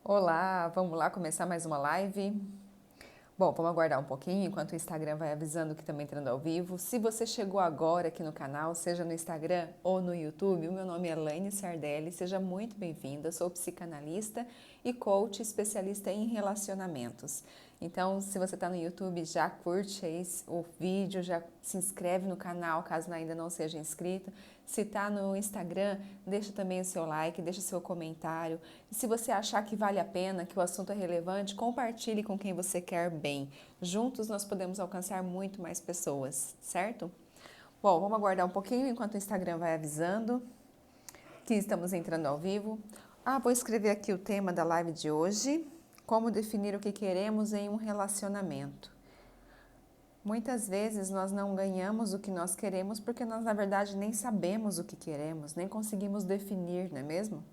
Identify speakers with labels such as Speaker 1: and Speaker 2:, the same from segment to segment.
Speaker 1: Olá, vamos lá começar mais uma live? Bom, vamos aguardar um pouquinho enquanto o Instagram vai avisando que estamos entrando ao vivo. Se você chegou agora aqui no canal, seja no Instagram ou no YouTube, o meu nome é Laine Sardelli, seja muito bem-vinda. Sou psicanalista e coach especialista em relacionamentos. Então, se você está no YouTube, já curte aí o vídeo, já se inscreve no canal caso ainda não seja inscrito. Se está no Instagram, deixa também o seu like, deixa seu comentário. E se você achar que vale a pena, que o assunto é relevante, compartilhe com quem você quer bem. Juntos nós podemos alcançar muito mais pessoas, certo? Bom, vamos aguardar um pouquinho enquanto o Instagram vai avisando que estamos entrando ao vivo. Vou escrever aqui o tema da live de hoje: como definir o que queremos em um relacionamento. Muitas vezes nós não ganhamos o que nós queremos porque nós, na verdade, nem sabemos o que queremos, nem conseguimos definir, não é mesmo?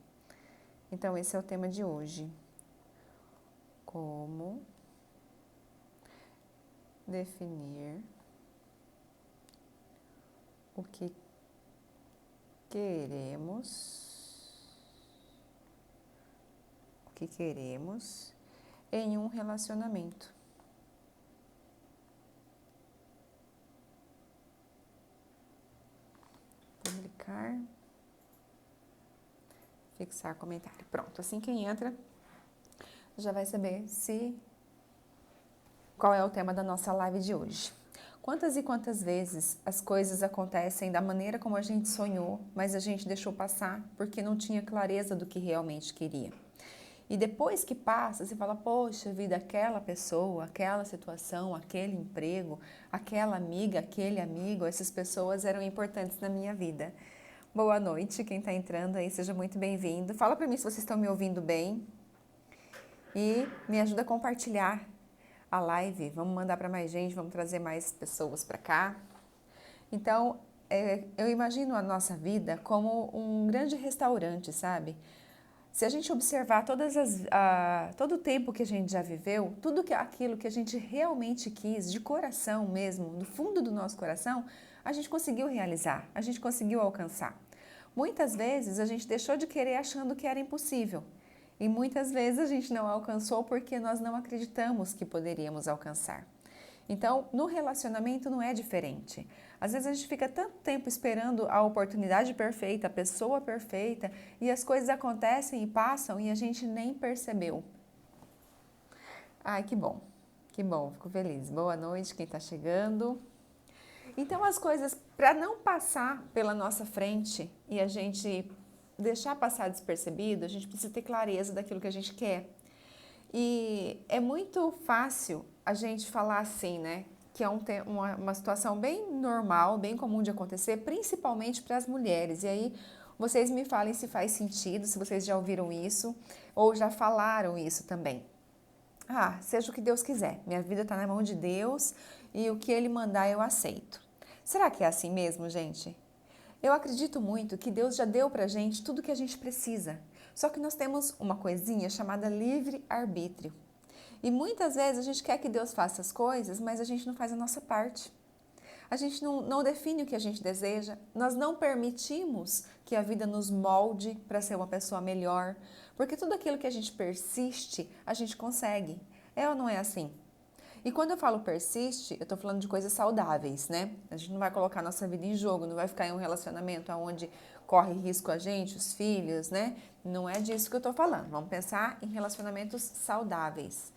Speaker 1: Então, esse é o tema de hoje. Como definir o que queremos em um relacionamento. Publicar, fixar comentário. Pronto, assim quem entra já vai saber qual é o tema da nossa live de hoje. Quantas e quantas vezes as coisas acontecem da maneira como a gente sonhou, mas a gente deixou passar porque não tinha clareza do que realmente queria. E depois que passa, você fala, poxa vida, aquela pessoa, aquela situação, aquele emprego, aquela amiga, aquele amigo, essas pessoas eram importantes na minha vida. Boa noite, quem está entrando aí, seja muito bem-vindo. Fala para mim se vocês estão me ouvindo bem e me ajuda a compartilhar a live. Vamos mandar para mais gente, vamos trazer mais pessoas para cá. Então, eu imagino a nossa vida como um grande restaurante, sabe? Se a gente observar todo o tempo que a gente já viveu, aquilo que a gente realmente quis, de coração mesmo, do fundo do nosso coração, a gente conseguiu realizar, a gente conseguiu alcançar. Muitas vezes a gente deixou de querer achando que era impossível. E muitas vezes a gente não alcançou porque nós não acreditamos que poderíamos alcançar. Então, no relacionamento não é diferente. Às vezes a gente fica tanto tempo esperando a oportunidade perfeita, a pessoa perfeita, e as coisas acontecem e passam e a gente nem percebeu. Ai, que bom, fico feliz. Boa noite, quem está chegando. Então, as coisas, para não passar pela nossa frente e a gente deixar passar despercebido, a gente precisa ter clareza daquilo que a gente quer. E é muito fácil a gente falar assim, né? Que é uma situação bem normal, bem comum de acontecer, principalmente para as mulheres. E aí, vocês me falem se faz sentido, se vocês já ouviram isso ou já falaram isso também. Seja o que Deus quiser. Minha vida está na mão de Deus e o que Ele mandar eu aceito. Será que é assim mesmo, gente? Eu acredito muito que Deus já deu pra gente tudo que a gente precisa. Só que nós temos uma coisinha chamada livre-arbítrio. E muitas vezes a gente quer que Deus faça as coisas, mas a gente não faz a nossa parte. A gente não define o que a gente deseja, nós não permitimos que a vida nos molde para ser uma pessoa melhor, porque tudo aquilo que a gente persiste, a gente consegue. É ou não é assim? E quando eu falo persiste, eu estou falando de coisas saudáveis, né? A gente não vai colocar nossa vida em jogo, não vai ficar em um relacionamento onde corre risco a gente, os filhos, né? Não é disso que eu estou falando. Vamos pensar em relacionamentos saudáveis.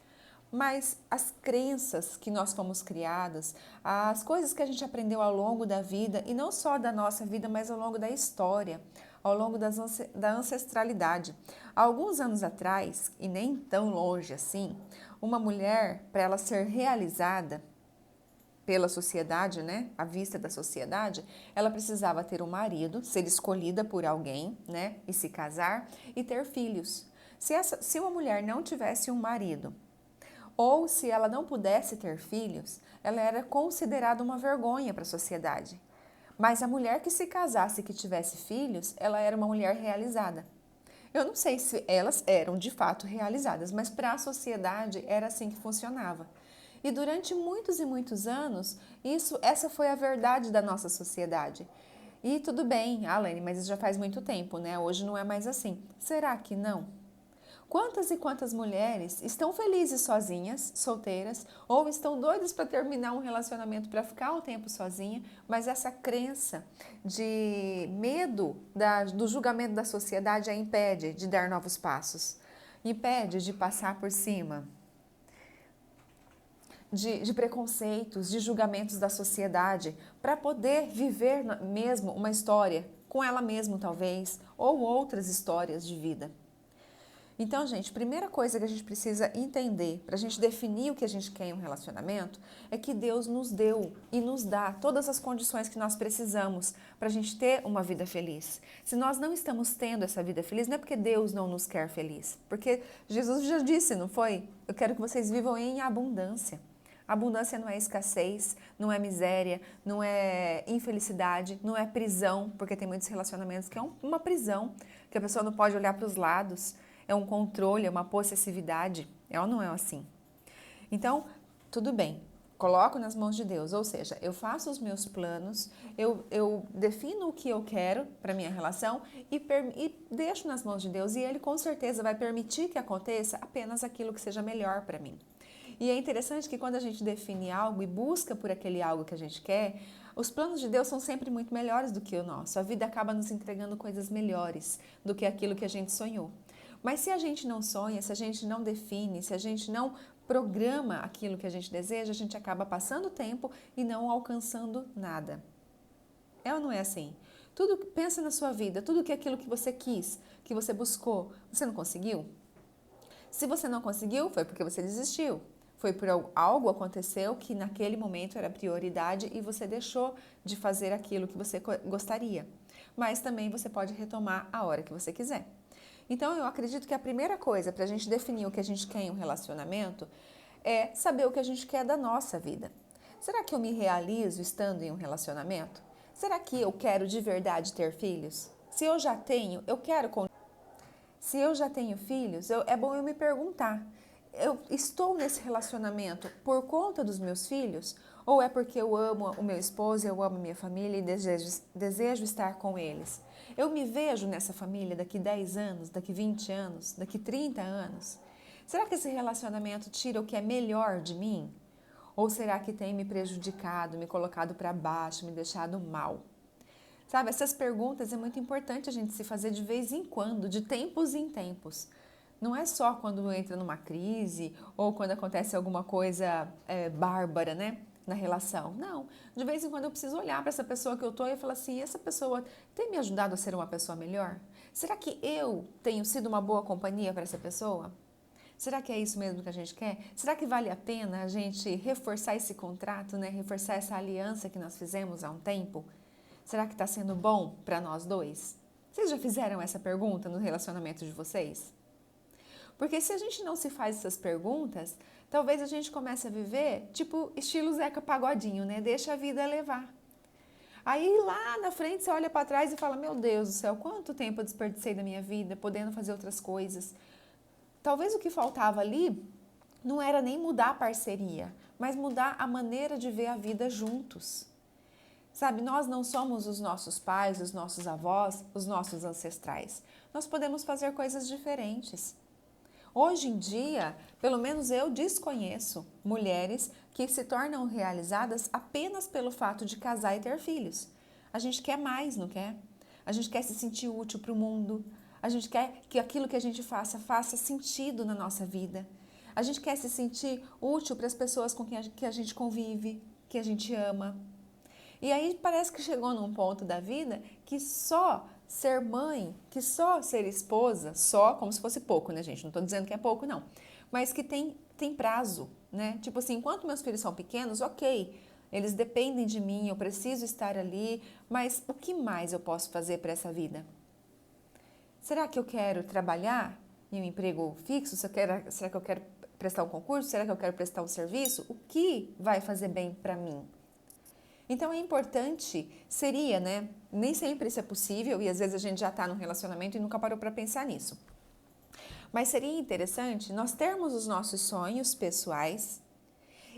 Speaker 1: Mas as crenças que nós fomos criadas, as coisas que a gente aprendeu ao longo da vida, e não só da nossa vida, mas ao longo da história, ao longo da ancestralidade. Há alguns anos atrás, e nem tão longe assim, uma mulher, para ela ser realizada pela sociedade, né, à vista da sociedade, ela precisava ter um marido, ser escolhida por alguém, né, e se casar e ter filhos. Se uma mulher não tivesse um marido, ou se ela não pudesse ter filhos, ela era considerada uma vergonha para a sociedade. Mas a mulher que se casasse e que tivesse filhos, ela era uma mulher realizada. Eu não sei se elas eram de fato realizadas, mas para a sociedade era assim que funcionava. E durante muitos e muitos anos, essa foi a verdade da nossa sociedade. E tudo bem, Alane, mas isso já faz muito tempo, né? Hoje não é mais assim. Será que não? Quantas e quantas mulheres estão felizes sozinhas, solteiras, ou estão doidas para terminar um relacionamento para ficar um tempo sozinha, mas essa crença de medo do julgamento da sociedade a impede de dar novos passos, impede de passar por cima de preconceitos, de julgamentos da sociedade, para poder viver mesmo uma história com ela mesma, talvez, ou outras histórias de vida. Então, gente, primeira coisa que a gente precisa entender para a gente definir o que a gente quer em um relacionamento é que Deus nos deu e nos dá todas as condições que nós precisamos para a gente ter uma vida feliz. Se nós não estamos tendo essa vida feliz, não é porque Deus não nos quer feliz, porque Jesus já disse, não foi? Eu quero que vocês vivam em abundância. Abundância não é escassez, não é miséria, não é infelicidade, não é prisão, porque tem muitos relacionamentos que é uma prisão, que a pessoa não pode olhar para os lados, é um controle, é uma possessividade, é ou não é assim? Então, tudo bem, coloco nas mãos de Deus, ou seja, eu faço os meus planos, eu defino o que eu quero para minha relação e deixo nas mãos de Deus e Ele com certeza vai permitir que aconteça apenas aquilo que seja melhor para mim. E é interessante que quando a gente define algo e busca por aquele algo que a gente quer, os planos de Deus são sempre muito melhores do que o nosso. A vida acaba nos entregando coisas melhores do que aquilo que a gente sonhou. Mas se a gente não sonha, se a gente não define, se a gente não programa aquilo que a gente deseja, a gente acaba passando tempo e não alcançando nada. É ou não é assim? Pensa na sua vida, tudo que aquilo que você quis, que você buscou, você não conseguiu? Se você não conseguiu, foi porque você desistiu. Foi por algo aconteceu que naquele momento era prioridade e você deixou de fazer aquilo que você gostaria. Mas também você pode retomar a hora que você quiser. Então, eu acredito que a primeira coisa para a gente definir o que a gente quer em um relacionamento é saber o que a gente quer da nossa vida. Será que eu me realizo estando em um relacionamento? Será que eu quero de verdade ter filhos? Se eu já tenho, eu quero... Se eu já tenho filhos, é bom eu me perguntar, eu estou nesse relacionamento por conta dos meus filhos? Ou é porque eu amo o meu esposo, eu amo a minha família e desejo estar com eles? Eu me vejo nessa família daqui 10 anos, daqui 20 anos, daqui 30 anos? Será que esse relacionamento tira o que é melhor de mim? Ou será que tem me prejudicado, me colocado para baixo, me deixado mal? Sabe, essas perguntas é muito importante a gente se fazer de vez em quando, de tempos em tempos. Não é só quando entra numa crise ou quando acontece alguma coisa bárbara, né, na relação. Não, de vez em quando eu preciso olhar para essa pessoa que eu tô e falar assim, essa pessoa tem me ajudado a ser uma pessoa melhor? Será que eu tenho sido uma boa companhia para essa pessoa? Será que é isso mesmo que a gente quer? Será que vale a pena a gente reforçar esse contrato, né, reforçar essa aliança que nós fizemos há um tempo? Será que está sendo bom para nós dois? Vocês já fizeram essa pergunta no relacionamento de vocês? Porque se a gente não se faz essas perguntas, talvez a gente comece a viver tipo estilo Zeca Pagodinho, né? Deixa a vida levar. Aí lá na frente você olha para trás e fala, meu Deus do céu, quanto tempo eu desperdicei da minha vida, podendo fazer outras coisas. Talvez o que faltava ali não era nem mudar a parceria, mas mudar a maneira de ver a vida juntos. Sabe, nós não somos os nossos pais, os nossos avós, os nossos ancestrais. Nós podemos fazer coisas diferentes. Hoje em dia, pelo menos eu desconheço mulheres que se tornam realizadas apenas pelo fato de casar e ter filhos. A gente quer mais, não quer? A gente quer se sentir útil para o mundo. A gente quer que aquilo que a gente faça sentido na nossa vida. A gente quer se sentir útil para as pessoas com quem a gente convive, que a gente ama. E aí parece que chegou num ponto da vida que só ser mãe, que só ser esposa, só como se fosse pouco, né, gente? Não estou dizendo que é pouco, não. Mas que tem prazo, né? Tipo assim, enquanto meus filhos são pequenos, ok, eles dependem de mim, eu preciso estar ali, mas o que mais eu posso fazer para essa vida? Será que eu quero trabalhar em um emprego fixo? Será que eu quero prestar um concurso? Será que eu quero prestar um serviço? O que vai fazer bem para mim? Então é importante, seria, né? Nem sempre isso é possível e às vezes a gente já está num relacionamento e nunca parou para pensar nisso. Mas seria interessante nós termos os nossos sonhos pessoais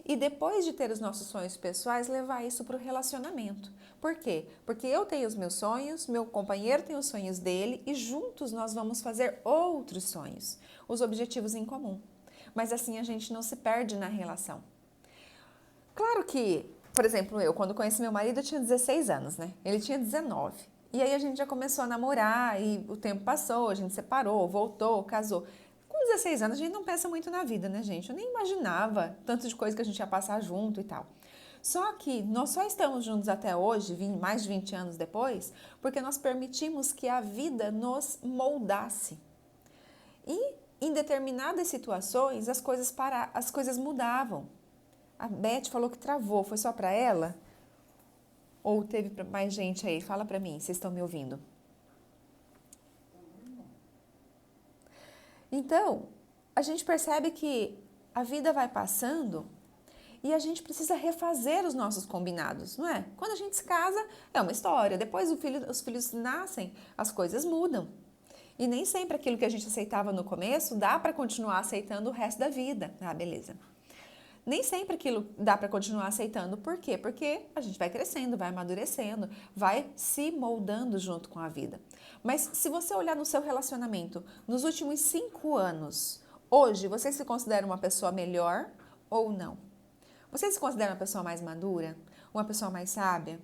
Speaker 1: E depois de ter os nossos sonhos pessoais, levar isso para o relacionamento. Por quê? Porque eu tenho os meus sonhos, meu companheiro tem os sonhos dele e juntos nós vamos fazer outros sonhos, os objetivos em comum. Mas assim a gente não se perde na relação. Claro que, por exemplo, eu quando conheci meu marido eu tinha 16 anos, né? Ele tinha 19. E aí a gente já começou a namorar e o tempo passou, a gente separou, voltou, casou. Com 16 anos a gente não pensa muito na vida, né, gente? Eu nem imaginava tanto de coisa que a gente ia passar junto e tal. Só que nós só estamos juntos até hoje, mais de 20 anos depois, porque nós permitimos que a vida nos moldasse. E em determinadas situações as coisas mudavam. A Beth falou que travou, foi só para ela? Ou teve mais gente aí? Fala para mim, vocês estão me ouvindo? Então, a gente percebe que a vida vai passando e a gente precisa refazer os nossos combinados, não é? Quando a gente se casa, é uma história. Depois os filhos nascem, as coisas mudam. E nem sempre aquilo que a gente aceitava no começo dá para continuar aceitando o resto da vida. Ah, beleza. Nem sempre aquilo dá para continuar aceitando. Por quê? Porque a gente vai crescendo, vai amadurecendo, vai se moldando junto com a vida. Mas se você olhar no seu relacionamento, nos últimos 5 anos, hoje, você se considera uma pessoa melhor ou não? Você se considera uma pessoa mais madura? Uma pessoa mais sábia?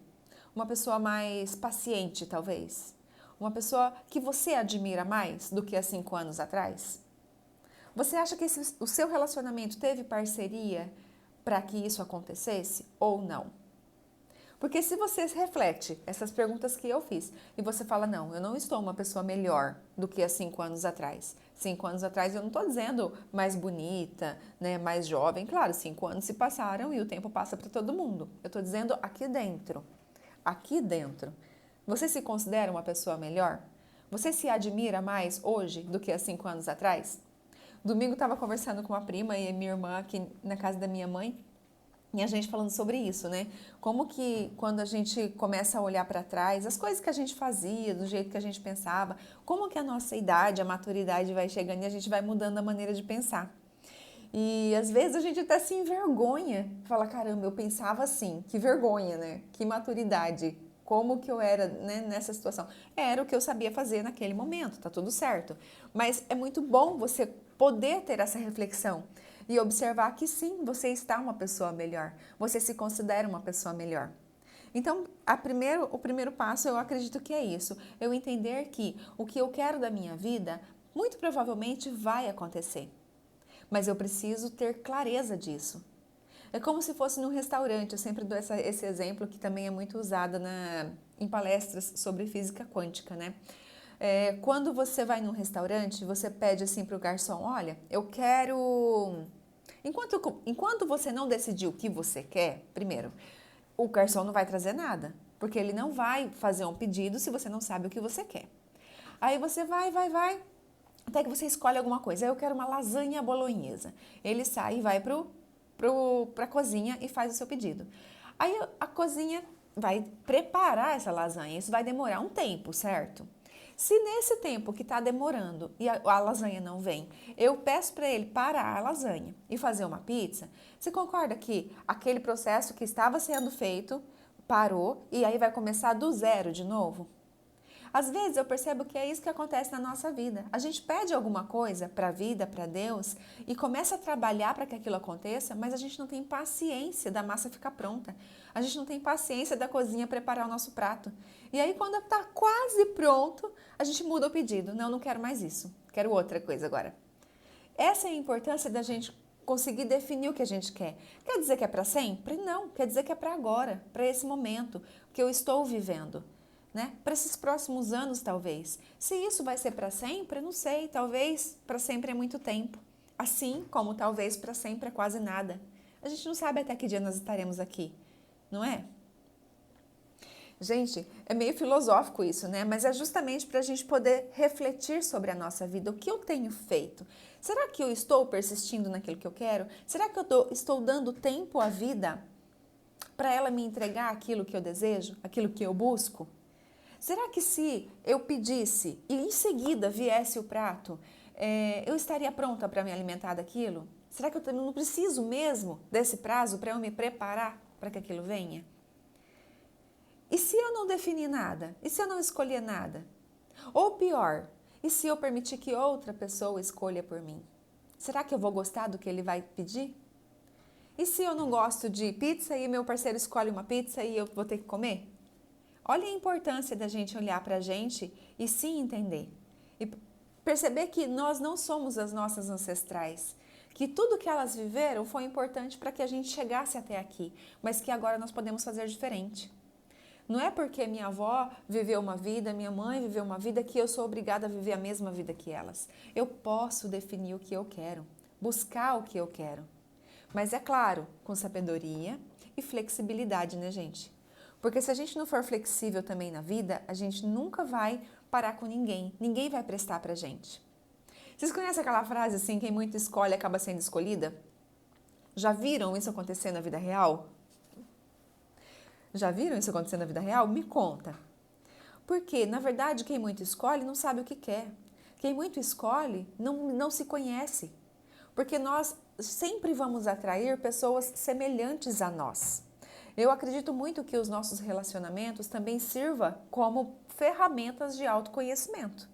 Speaker 1: Uma pessoa mais paciente, talvez? Uma pessoa que você admira mais do que há 5 anos atrás? Você acha que o seu relacionamento teve parceria para que isso acontecesse ou não? Porque se você reflete essas perguntas que eu fiz e você fala, não, eu não estou uma pessoa melhor do que há 5 anos atrás. 5 anos atrás eu não estou dizendo mais bonita, né, mais jovem. Claro, 5 anos se passaram e o tempo passa para todo mundo. Eu estou dizendo aqui dentro. Aqui dentro. Você se considera uma pessoa melhor? Você se admira mais hoje do que há 5 anos atrás? Domingo estava conversando com uma prima e minha irmã aqui na casa da minha mãe e a gente falando sobre isso, né? Como que quando a gente começa a olhar para trás, as coisas que a gente fazia, do jeito que a gente pensava, como que a nossa idade, a maturidade vai chegando e a gente vai mudando a maneira de pensar. E às vezes a gente até se envergonha, fala, caramba, eu pensava assim, que vergonha, né? Que maturidade, como que eu era, né, nessa situação. Era o que eu sabia fazer naquele momento, tá tudo certo. Mas é muito bom você poder ter essa reflexão e observar que sim, você está uma pessoa melhor, você se considera uma pessoa melhor. Então, o primeiro passo eu acredito que é isso, eu entender que o que eu quero da minha vida muito provavelmente vai acontecer, mas eu preciso ter clareza disso. É como se fosse num restaurante, eu sempre dou esse exemplo que também é muito usado em palestras sobre física quântica, né? Quando você vai num restaurante, você pede assim para o garçom, olha, eu quero... Enquanto você não decidir o que você quer, primeiro, o garçom não vai trazer nada, porque ele não vai fazer um pedido se você não sabe o que você quer. Aí você vai, até que você escolhe alguma coisa. Eu quero uma lasanha bolonhesa. Ele sai e vai para a cozinha e faz o seu pedido. Aí a cozinha vai preparar essa lasanha. Isso vai demorar um tempo, certo? Se nesse tempo que está demorando e a lasanha não vem, eu peço para ele parar a lasanha e fazer uma pizza, você concorda que aquele processo que estava sendo feito parou e aí vai começar do zero de novo? Às vezes eu percebo que é isso que acontece na nossa vida. A gente pede alguma coisa para a vida, para Deus, e começa a trabalhar para que aquilo aconteça, mas a gente não tem paciência da massa ficar pronta. A gente não tem paciência da cozinha preparar o nosso prato. E aí quando está quase pronto, a gente muda o pedido. Não quero mais isso. Quero outra coisa agora. Essa é a importância da gente conseguir definir o que a gente quer. Quer dizer que é para sempre? Não. Quer dizer que é para agora, para esse momento que eu estou vivendo. Né? Para esses próximos anos, talvez. Se isso vai ser para sempre, não sei. Talvez para sempre é muito tempo. Assim como talvez para sempre é quase nada. A gente não sabe até que dia nós estaremos aqui, não é? Gente, é meio filosófico isso, né? Mas é justamente para a gente poder refletir sobre a nossa vida. O que eu tenho feito? Será que eu estou persistindo naquilo que eu quero? Será que eu estou dando tempo à vida para ela me entregar aquilo que eu desejo? Aquilo que eu busco? Será que se eu pedisse e em seguida viesse o prato, eu estaria pronta para me alimentar daquilo? Será que eu não preciso mesmo desse prazo para eu me preparar para que aquilo venha? E se eu não definir nada? E se eu não escolher nada? Ou pior, e se eu permitir que outra pessoa escolha por mim? Será que eu vou gostar do que ele vai pedir? E se eu não gosto de pizza e meu parceiro escolhe uma pizza e eu vou ter que comer? Olha a importância da gente olhar para a gente e se entender. E perceber que nós não somos as nossas ancestrais. Que tudo que elas viveram foi importante para que a gente chegasse até aqui, mas que agora nós podemos fazer diferente. Não é porque minha avó viveu uma vida, minha mãe viveu uma vida, que eu sou obrigada a viver a mesma vida que elas. Eu posso definir o que eu quero, buscar o que eu quero. Mas é claro, com sabedoria e flexibilidade, né, gente? Porque se a gente não for flexível também na vida, a gente nunca vai parar com ninguém. Ninguém vai prestar pra gente. Vocês conhecem aquela frase assim, quem muito escolhe acaba sendo escolhida? Já viram isso acontecer na vida real? Já viram isso acontecer na vida real? Me conta. Porque, na verdade, quem muito escolhe não sabe o que quer. Quem muito escolhe não se conhece. Porque nós sempre vamos atrair pessoas semelhantes a nós. Eu acredito muito que os nossos relacionamentos também sirvam como ferramentas de autoconhecimento.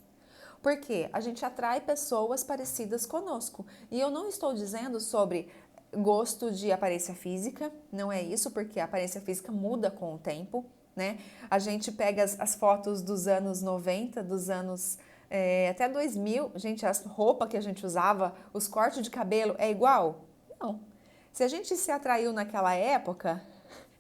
Speaker 1: Porque a gente atrai pessoas parecidas conosco. E eu não estou dizendo sobre gosto de aparência física, não é isso, porque a aparência física muda com o tempo, né? A gente pega as fotos dos anos 90, dos anos até 2000, gente, a roupa que a gente usava, os cortes de cabelo, é igual? Não. Se a gente se atraiu naquela época,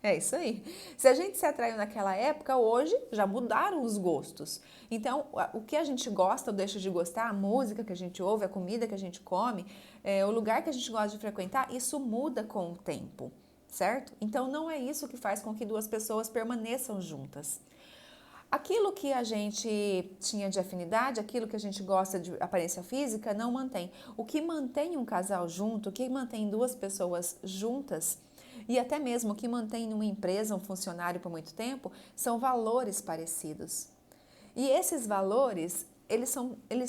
Speaker 1: é isso aí. Se a gente se atraiu naquela época, hoje já mudaram os gostos. Então, o que a gente gosta ou deixa de gostar, a música que a gente ouve, a comida que a gente come, o lugar que a gente gosta de frequentar, isso muda com o tempo, certo? Então, não é isso que faz com que duas pessoas permaneçam juntas. Aquilo que a gente tinha de afinidade, aquilo que a gente gosta de aparência física, não mantém. O que mantém um casal junto, o que mantém duas pessoas juntas, e até mesmo o que mantém uma empresa, um funcionário por muito tempo, são valores parecidos. E esses valores, eles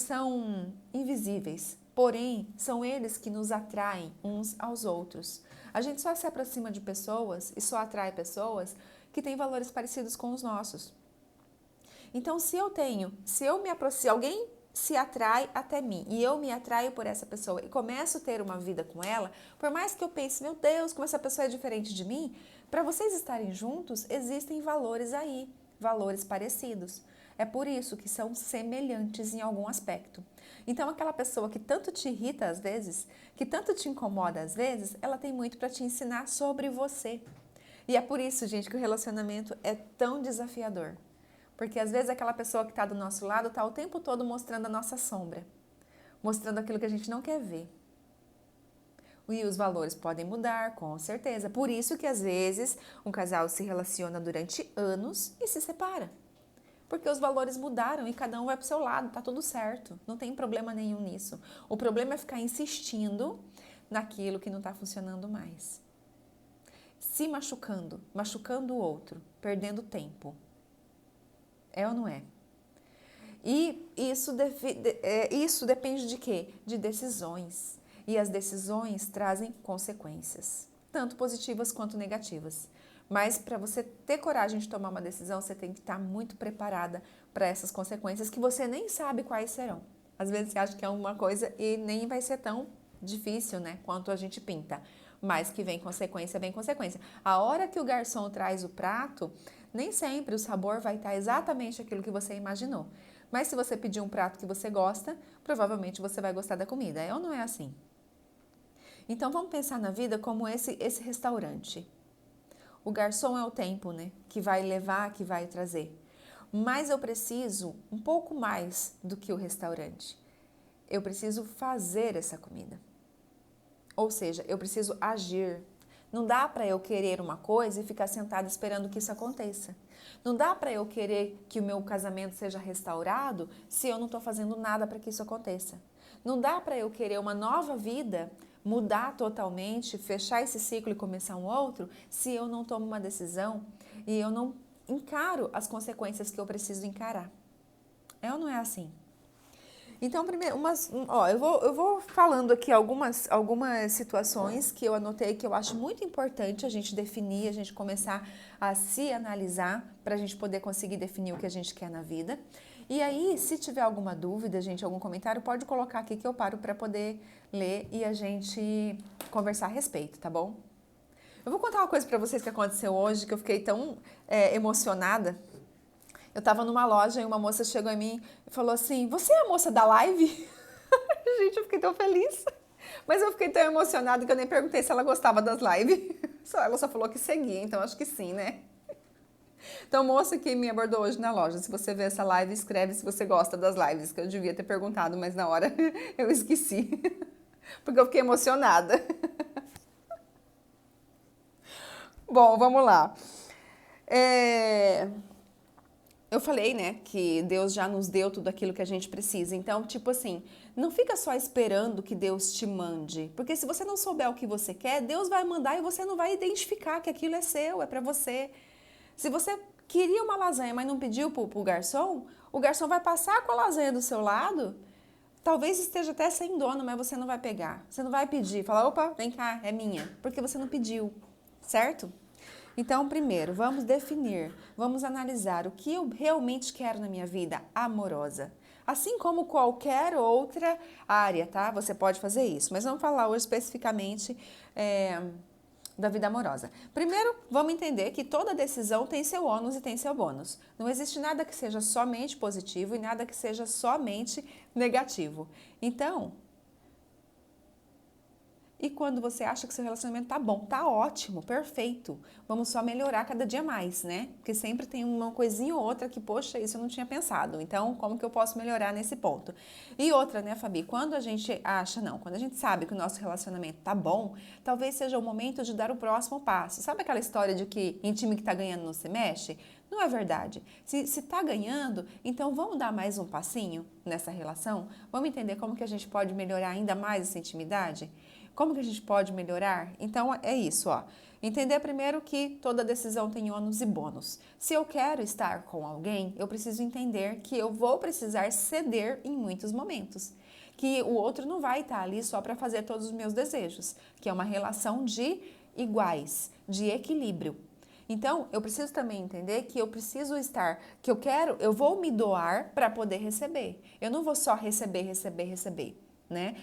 Speaker 1: são invisíveis, porém, são eles que nos atraem uns aos outros. A gente só se aproxima de pessoas e só atrai pessoas que têm valores parecidos com os nossos. Então, se alguém se atrai até mim e eu me atraio por essa pessoa e começo a ter uma vida com ela, por mais que eu pense, meu Deus, como essa pessoa é diferente de mim, para vocês estarem juntos, existem valores aí, valores parecidos. É por isso que são semelhantes em algum aspecto. Então, aquela pessoa que tanto te irrita às vezes, que tanto te incomoda às vezes, ela tem muito para te ensinar sobre você. E é por isso, gente, que o relacionamento é tão desafiador. Porque às vezes aquela pessoa que está do nosso lado está o tempo todo mostrando a nossa sombra, mostrando aquilo que a gente não quer ver. E os valores podem mudar, com certeza. Por isso que às vezes um casal se relaciona durante anos e se separa. Porque os valores mudaram e cada um vai para o seu lado, tá tudo certo. Não tem problema nenhum nisso. O problema é ficar insistindo naquilo que não está funcionando mais. Se machucando, machucando o outro, perdendo tempo. É ou não é? E isso depende de quê? De decisões. E as decisões trazem consequências, tanto positivas quanto negativas. Mas para você ter coragem de tomar uma decisão, você tem que estar muito preparada para essas consequências que você nem sabe quais serão. Às vezes você acha que é uma coisa e nem vai ser tão difícil, né, quanto a gente pinta. Mas que vem consequência, vem consequência. A hora que o garçom traz o prato, nem sempre o sabor vai estar exatamente aquilo que você imaginou. Mas se você pedir um prato que você gosta, provavelmente você vai gostar da comida. É ou não é assim? Então vamos pensar na vida como esse restaurante. O garçom é o tempo, né? Que vai levar, que vai trazer. Mas eu preciso um pouco mais do que o restaurante. Eu preciso fazer essa comida. Ou seja, eu preciso agir. Não dá para eu querer uma coisa e ficar sentada esperando que isso aconteça. Não dá para eu querer que o meu casamento seja restaurado se eu não estou fazendo nada para que isso aconteça. Não dá para eu querer uma nova vida, mudar totalmente, fechar esse ciclo e começar um outro, se eu não tomo uma decisão e eu não encaro as consequências que eu preciso encarar. É ou não é assim? Então, primeiro, eu vou falando aqui algumas situações que eu anotei que eu acho muito importante a gente definir, a gente começar a se analisar para a gente poder conseguir definir o que a gente quer na vida. E aí, se tiver alguma dúvida, gente, algum comentário, pode colocar aqui que eu paro para poder ler e a gente conversar a respeito, tá bom? Eu vou contar uma coisa para vocês que aconteceu hoje, que eu fiquei tão emocionada. Eu tava numa loja e uma moça chegou em mim e falou assim: "Você é a moça da live?" Gente, eu fiquei tão feliz. Mas eu fiquei tão emocionada que eu nem perguntei se ela gostava das lives. Ela só falou que seguia, então acho que sim, né? Então, moça que me abordou hoje na loja, se você vê essa live, escreve se você gosta das lives, que eu devia ter perguntado, mas na hora eu esqueci. Porque eu fiquei emocionada. Bom, vamos lá. Eu falei, né, que Deus já nos deu tudo aquilo que a gente precisa. Então, tipo assim, não fica só esperando que Deus te mande. Porque se você não souber o que você quer, Deus vai mandar e você não vai identificar que aquilo é seu, é pra você. Se você queria uma lasanha, mas não pediu pro garçom, o garçom vai passar com a lasanha do seu lado. Talvez esteja até sem dono, mas você não vai pegar. Você não vai pedir, falar, opa, vem cá, é minha. Porque você não pediu, certo? Então, primeiro, vamos definir, vamos analisar o que eu realmente quero na minha vida amorosa. Assim como qualquer outra área, tá? Você pode fazer isso, mas vamos falar hoje especificamente da vida amorosa. Primeiro, vamos entender que toda decisão tem seu ônus e tem seu bônus. Não existe nada que seja somente positivo e nada que seja somente negativo. Então, e quando você acha que seu relacionamento tá bom, tá ótimo, perfeito. Vamos só melhorar cada dia mais, né? Porque sempre tem uma coisinha ou outra que, poxa, isso eu não tinha pensado. Então, como que eu posso melhorar nesse ponto? E outra, né, Fabi? Quando a gente acha, não, quando a gente sabe que o nosso relacionamento tá bom, talvez seja o momento de dar o próximo passo. Sabe aquela história de que em time que tá ganhando não se mexe? Não é verdade. Se tá ganhando, então vamos dar mais um passinho nessa relação? Vamos entender como que a gente pode melhorar ainda mais essa intimidade? Como que a gente pode melhorar? Então é isso, ó. Entender primeiro que toda decisão tem ônus e bônus. Se eu quero estar com alguém, eu preciso entender que eu vou precisar ceder em muitos momentos. Que o outro não vai estar ali só para fazer todos os meus desejos, que é uma relação de iguais, de equilíbrio. Então, eu preciso também entender que eu preciso estar, que eu vou me doar para poder receber. Eu não vou só receber, receber, receber. Né?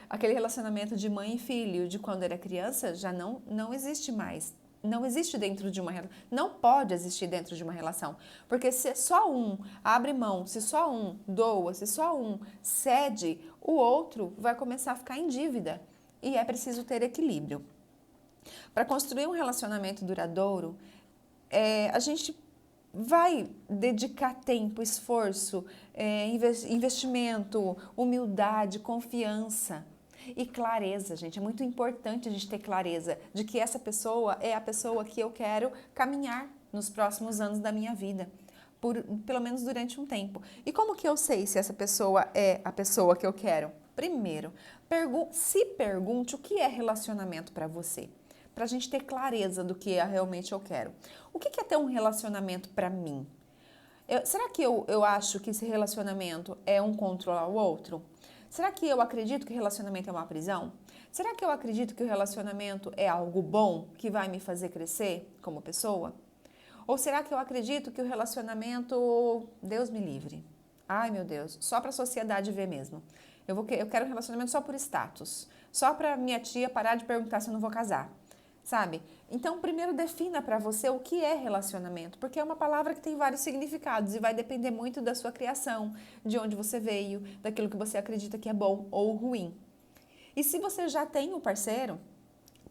Speaker 1: Aquele relacionamento de mãe e filho de quando era criança já não existe mais. Não existe dentro de uma relação. Não pode existir dentro de uma relação. Porque se só um abre mão, se só um doa, se só um cede, o outro vai começar a ficar em dívida. E é preciso ter equilíbrio. Para construir um relacionamento duradouro, a gente vai dedicar tempo, esforço, investimento, humildade, confiança e clareza, gente. É muito importante a gente ter clareza de que essa pessoa é a pessoa que eu quero caminhar nos próximos anos da minha vida. Pelo menos durante um tempo. E como que eu sei se essa pessoa é a pessoa que eu quero? Primeiro, se pergunte o que é relacionamento para você. Para a gente ter clareza do que realmente eu quero. O que é ter um relacionamento para mim? Será que eu acho que esse relacionamento é um controlar o outro? Será que eu acredito que relacionamento é uma prisão? Será que eu acredito que o relacionamento é algo bom que vai me fazer crescer como pessoa? Ou será que eu acredito que o relacionamento, Deus me livre? Ai, meu Deus, só para a sociedade ver mesmo. Eu quero um relacionamento só por status. Só para minha tia parar de perguntar se eu não vou casar. Sabe? Então, primeiro defina para você o que é relacionamento, porque é uma palavra que tem vários significados e vai depender muito da sua criação, de onde você veio, daquilo que você acredita que é bom ou ruim. E se você já tem um parceiro,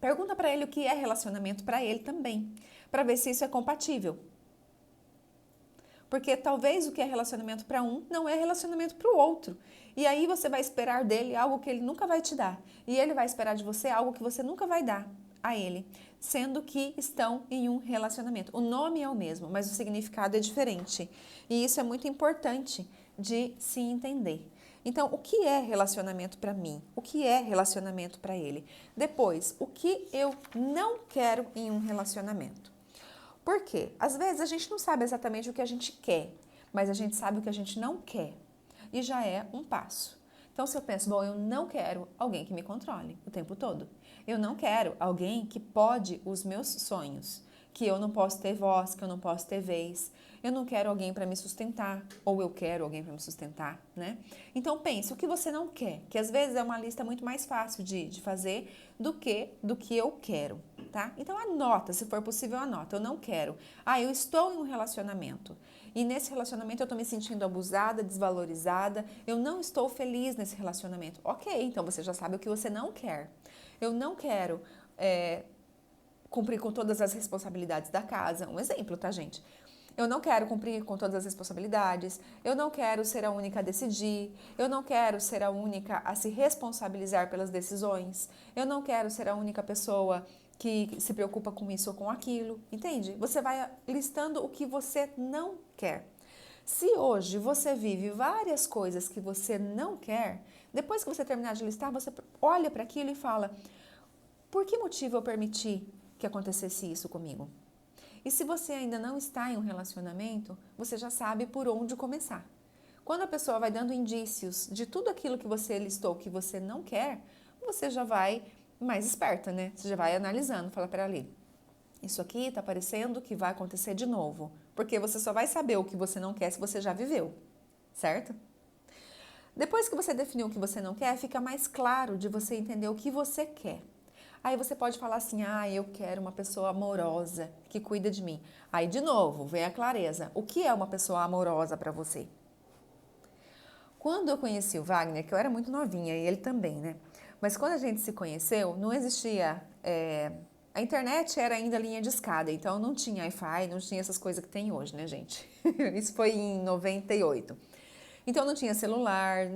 Speaker 1: pergunta para ele o que é relacionamento para ele também, para ver se isso é compatível. Porque talvez o que é relacionamento para um não é relacionamento para o outro. E aí você vai esperar dele algo que ele nunca vai te dar. E ele vai esperar de você algo que você nunca vai dar a ele, sendo que estão em um relacionamento. O nome é o mesmo, mas o significado é diferente. E isso é muito importante de se entender. Então, o que é relacionamento para mim? O que é relacionamento para ele? Depois, o que eu não quero em um relacionamento? Por quê? Às vezes a gente não sabe exatamente o que a gente quer, mas a gente sabe o que a gente não quer. e já é um passo. Então, se eu penso, bom, eu não quero alguém que me controle o tempo todo. Eu não quero alguém que pode os meus sonhos, que eu não posso ter voz, que eu não posso ter vez. Eu não quero alguém para me sustentar, ou eu quero alguém para me sustentar, né? Então, pense o que você não quer, que às vezes é uma lista muito mais fácil de fazer do que eu quero, tá? Então, anota, se for possível, anota. Eu não quero. Eu estou em um relacionamento. E nesse relacionamento eu estou me sentindo abusada, desvalorizada, eu não estou feliz nesse relacionamento. Ok, então você já sabe o que você não quer. Eu não quero cumprir com todas as responsabilidades da casa. Um exemplo, tá, gente? Eu não quero cumprir com todas as responsabilidades, eu não quero ser a única a decidir, eu não quero ser a única a se responsabilizar pelas decisões, eu não quero ser a única pessoa que se preocupa com isso ou com aquilo, entende? Você vai listando o que você não quer. Se hoje você vive várias coisas que você não quer, depois que você terminar de listar, você olha para aquilo e fala: por que motivo eu permiti que acontecesse isso comigo? E se você ainda não está em um relacionamento, você já sabe por onde começar. Quando a pessoa vai dando indícios de tudo aquilo que você listou que você não quer, você já vai mais esperta, né? Você já vai analisando, fala, peraí, isso aqui tá parecendo que vai acontecer de novo. Porque você só vai saber o que você não quer se você já viveu, certo? Depois que você definiu o que você não quer, fica mais claro de você entender o que você quer. Aí você pode falar assim, eu quero uma pessoa amorosa que cuida de mim. Aí, de novo, vem a clareza. O que é uma pessoa amorosa para você? Quando eu conheci o Wagner, que eu era muito novinha, e ele também, né? Mas quando a gente se conheceu, não existia... A internet era ainda linha de escada, então não tinha Wi-Fi, não tinha essas coisas que tem hoje, né, gente? Isso foi em 98. Então não tinha celular,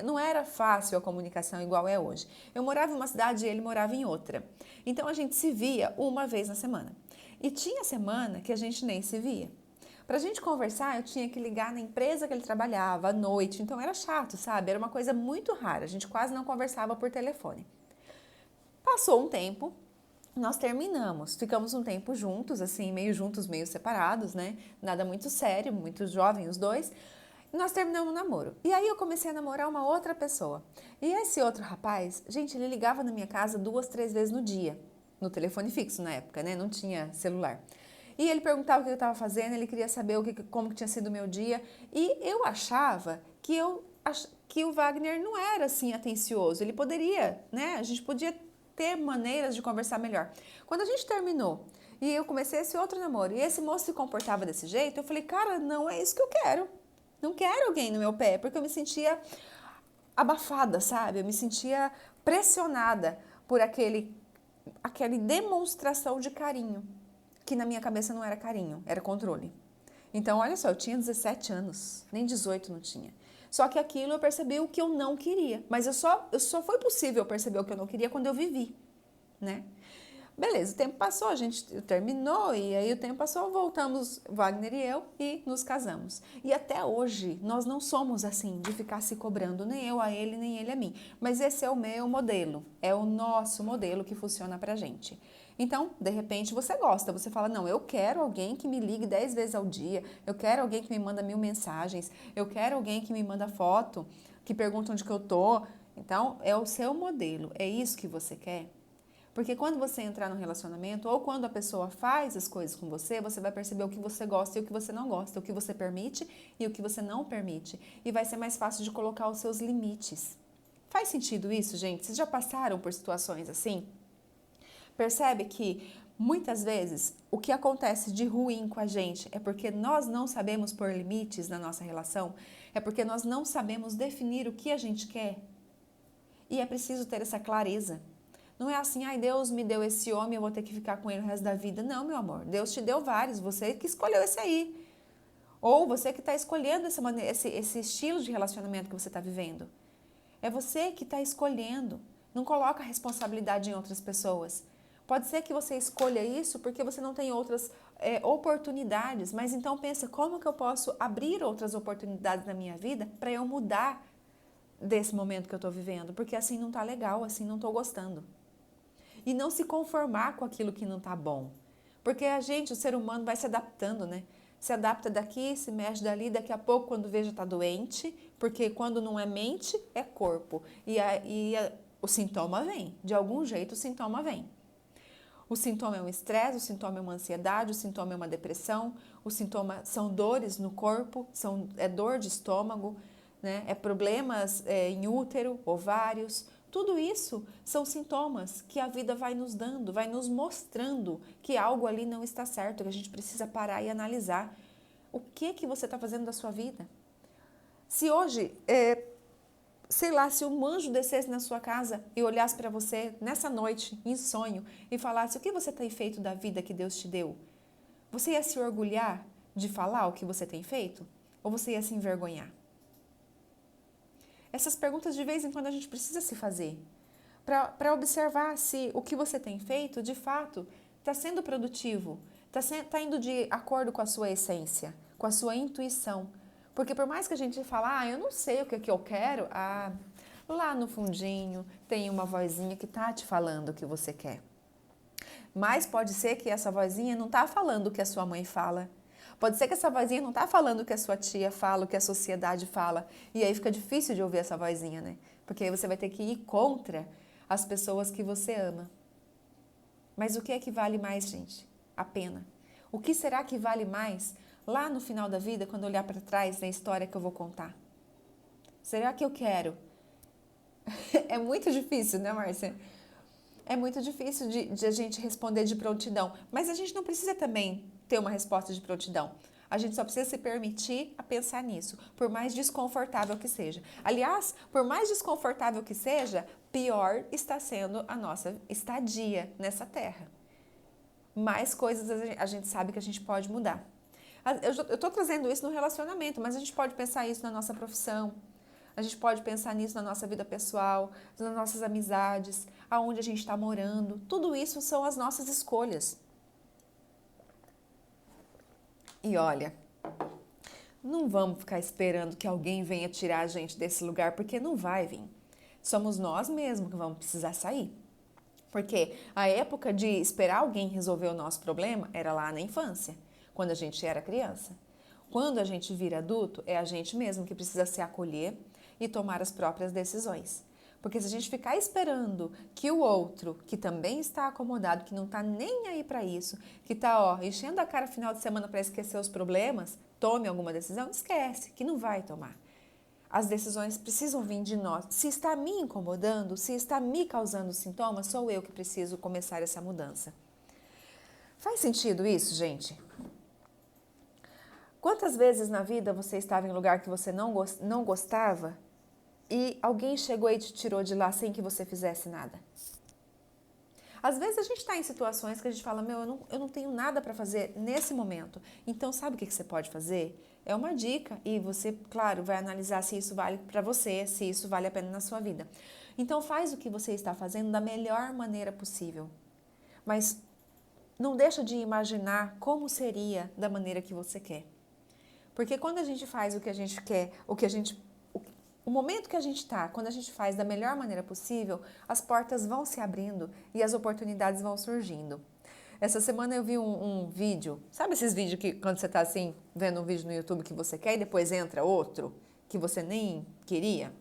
Speaker 1: não era fácil a comunicação igual é hoje. Eu morava em uma cidade e ele morava em outra. Então a gente se via uma vez na semana. E tinha semana que a gente nem se via. Para a gente conversar, eu tinha que ligar na empresa que ele trabalhava à noite, então era chato, sabe? Era uma coisa muito rara, a gente quase não conversava por telefone. Passou um tempo, nós terminamos, ficamos um tempo juntos, assim, meio separados, né? Nada muito sério, muito jovem os dois. Nós terminamos o namoro. E aí eu comecei a namorar uma outra pessoa. E esse outro rapaz, gente, ele ligava na minha casa 2, 3 vezes no dia. No telefone fixo na época, né? Não tinha celular. E ele perguntava o que eu estava fazendo, ele queria saber como que tinha sido o meu dia. E eu achava que o Wagner não era assim atencioso. Ele poderia, né? A gente podia ter maneiras de conversar melhor. Quando a gente terminou e eu comecei esse outro namoro e esse moço se comportava desse jeito, eu falei, cara, não é isso que eu quero. Não quero alguém no meu pé, porque eu me sentia abafada, sabe? Eu me sentia pressionada por aquela demonstração de carinho, que na minha cabeça não era carinho, era controle. Então, olha só, eu tinha 17 anos, nem 18 não tinha. Só que aquilo eu percebi o que eu não queria, mas só foi possível perceber o que eu não queria quando eu vivi, né? Beleza, o tempo passou, a gente terminou e aí o tempo passou, voltamos, Wagner e eu, e nos casamos. E até hoje nós não somos assim, de ficar se cobrando, nem eu a ele, nem ele a mim. Mas esse é o meu modelo, é o nosso modelo que funciona pra gente. Então, de repente, você gosta, você fala, não, eu quero alguém que me ligue 10 vezes ao dia, eu quero alguém que me manda 1000 mensagens, eu quero alguém que me manda foto, que pergunta onde que eu tô. Então, é o seu modelo, é isso que você quer? Porque quando você entrar no relacionamento ou quando a pessoa faz as coisas com você, você vai perceber o que você gosta e o que você não gosta, o que você permite e o que você não permite. E vai ser mais fácil de colocar os seus limites. Faz sentido isso, gente? Vocês já passaram por situações assim? Percebe que muitas vezes o que acontece de ruim com a gente é porque nós não sabemos pôr limites na nossa relação? É porque nós não sabemos definir o que a gente quer? E é preciso ter essa clareza. Não é assim, Deus me deu esse homem, eu vou ter que ficar com ele o resto da vida. Não, meu amor, Deus te deu vários, você que escolheu esse aí. Ou você que está escolhendo esse estilo de relacionamento que você está vivendo. É você que está escolhendo. Não coloca a responsabilidade em outras pessoas. Pode ser que você escolha isso porque você não tem outras oportunidades, mas então pensa, como que eu posso abrir outras oportunidades na minha vida para eu mudar desse momento que eu estou vivendo? Porque assim não está legal, assim não estou gostando. E não se conformar com aquilo que não está bom. Porque a gente, o ser humano, vai se adaptando, né? Se adapta daqui, se mexe dali, daqui a pouco, quando vê, já está doente, Porque quando não é mente, é corpo. O sintoma vem. De algum jeito o sintoma vem. O sintoma é um estresse, o sintoma é uma ansiedade, o sintoma é uma depressão, o sintoma são dores no corpo, é dor de estômago, né? É problemas em útero, ovários. Tudo isso são sintomas que a vida vai nos dando, vai nos mostrando que algo ali não está certo, que a gente precisa parar e analisar. O que você está fazendo da sua vida? Se hoje, sei lá, se um anjo descesse na sua casa e olhasse para você nessa noite, em sonho, e falasse o que você tem feito da vida que Deus te deu, você ia se orgulhar de falar o que você tem feito? Ou você ia se envergonhar? Essas perguntas de vez em quando a gente precisa se fazer para observar se o que você tem feito, de fato, está sendo produtivo, está indo de acordo com a sua essência, com a sua intuição. Porque por mais que a gente fale, eu não sei o que eu quero, lá no fundinho tem uma vozinha que está te falando o que você quer. Mas pode ser que essa vozinha não está falando o que a sua mãe fala. Pode ser que essa vozinha não está falando o que a sua tia fala, o que a sociedade fala. E aí fica difícil de ouvir essa vozinha, né? Porque aí você vai ter que ir contra as pessoas que você ama. Mas o que é que vale mais, gente? A pena. O que será que vale mais lá no final da vida, quando olhar para trás na história que eu vou contar? Será que eu quero? É muito difícil, né, Márcia? É muito difícil de a gente responder de prontidão. Mas a gente não precisa também ter uma resposta de prontidão. A gente só precisa se permitir a pensar nisso, por mais desconfortável que seja. Aliás, por mais desconfortável que seja, pior está sendo a nossa estadia nessa terra. Mais coisas a gente sabe que a gente pode mudar. Eu estou trazendo isso no relacionamento, mas a gente pode pensar isso na nossa profissão. A gente pode pensar nisso na nossa vida pessoal, nas nossas amizades, aonde a gente está morando. Tudo isso são as nossas escolhas. E olha, não vamos ficar esperando que alguém venha tirar a gente desse lugar, porque não vai vir. Somos nós mesmos que vamos precisar sair. Porque a época de esperar alguém resolver o nosso problema era lá na infância, quando a gente era criança. Quando a gente vira adulto, é a gente mesmo que precisa se acolher e tomar as próprias decisões. Porque se a gente ficar esperando que o outro, que também está acomodado, que não está nem aí para isso, que está enchendo a cara final de semana para esquecer os problemas, tome alguma decisão, esquece, que não vai tomar. As decisões precisam vir de nós. Se está me incomodando, se está me causando sintomas, sou eu que preciso começar essa mudança. Faz sentido isso, gente? Quantas vezes na vida você estava em um lugar que você não gostava e alguém chegou e te tirou de lá sem que você fizesse nada? Às vezes a gente está em situações que a gente fala, eu não tenho nada para fazer nesse momento. Então, sabe o que você pode fazer? É uma dica e você, claro, vai analisar se isso vale para você, se isso vale a pena na sua vida. Então, faz o que você está fazendo da melhor maneira possível. Mas não deixa de imaginar como seria da maneira que você quer. Porque quando a gente faz o que a gente quer, o momento que a gente está, quando a gente faz da melhor maneira possível, as portas vão se abrindo e as oportunidades vão surgindo. Essa semana eu vi um vídeo, sabe esses vídeos que quando você está assim, vendo um vídeo no YouTube que você quer e depois entra outro que você nem queria?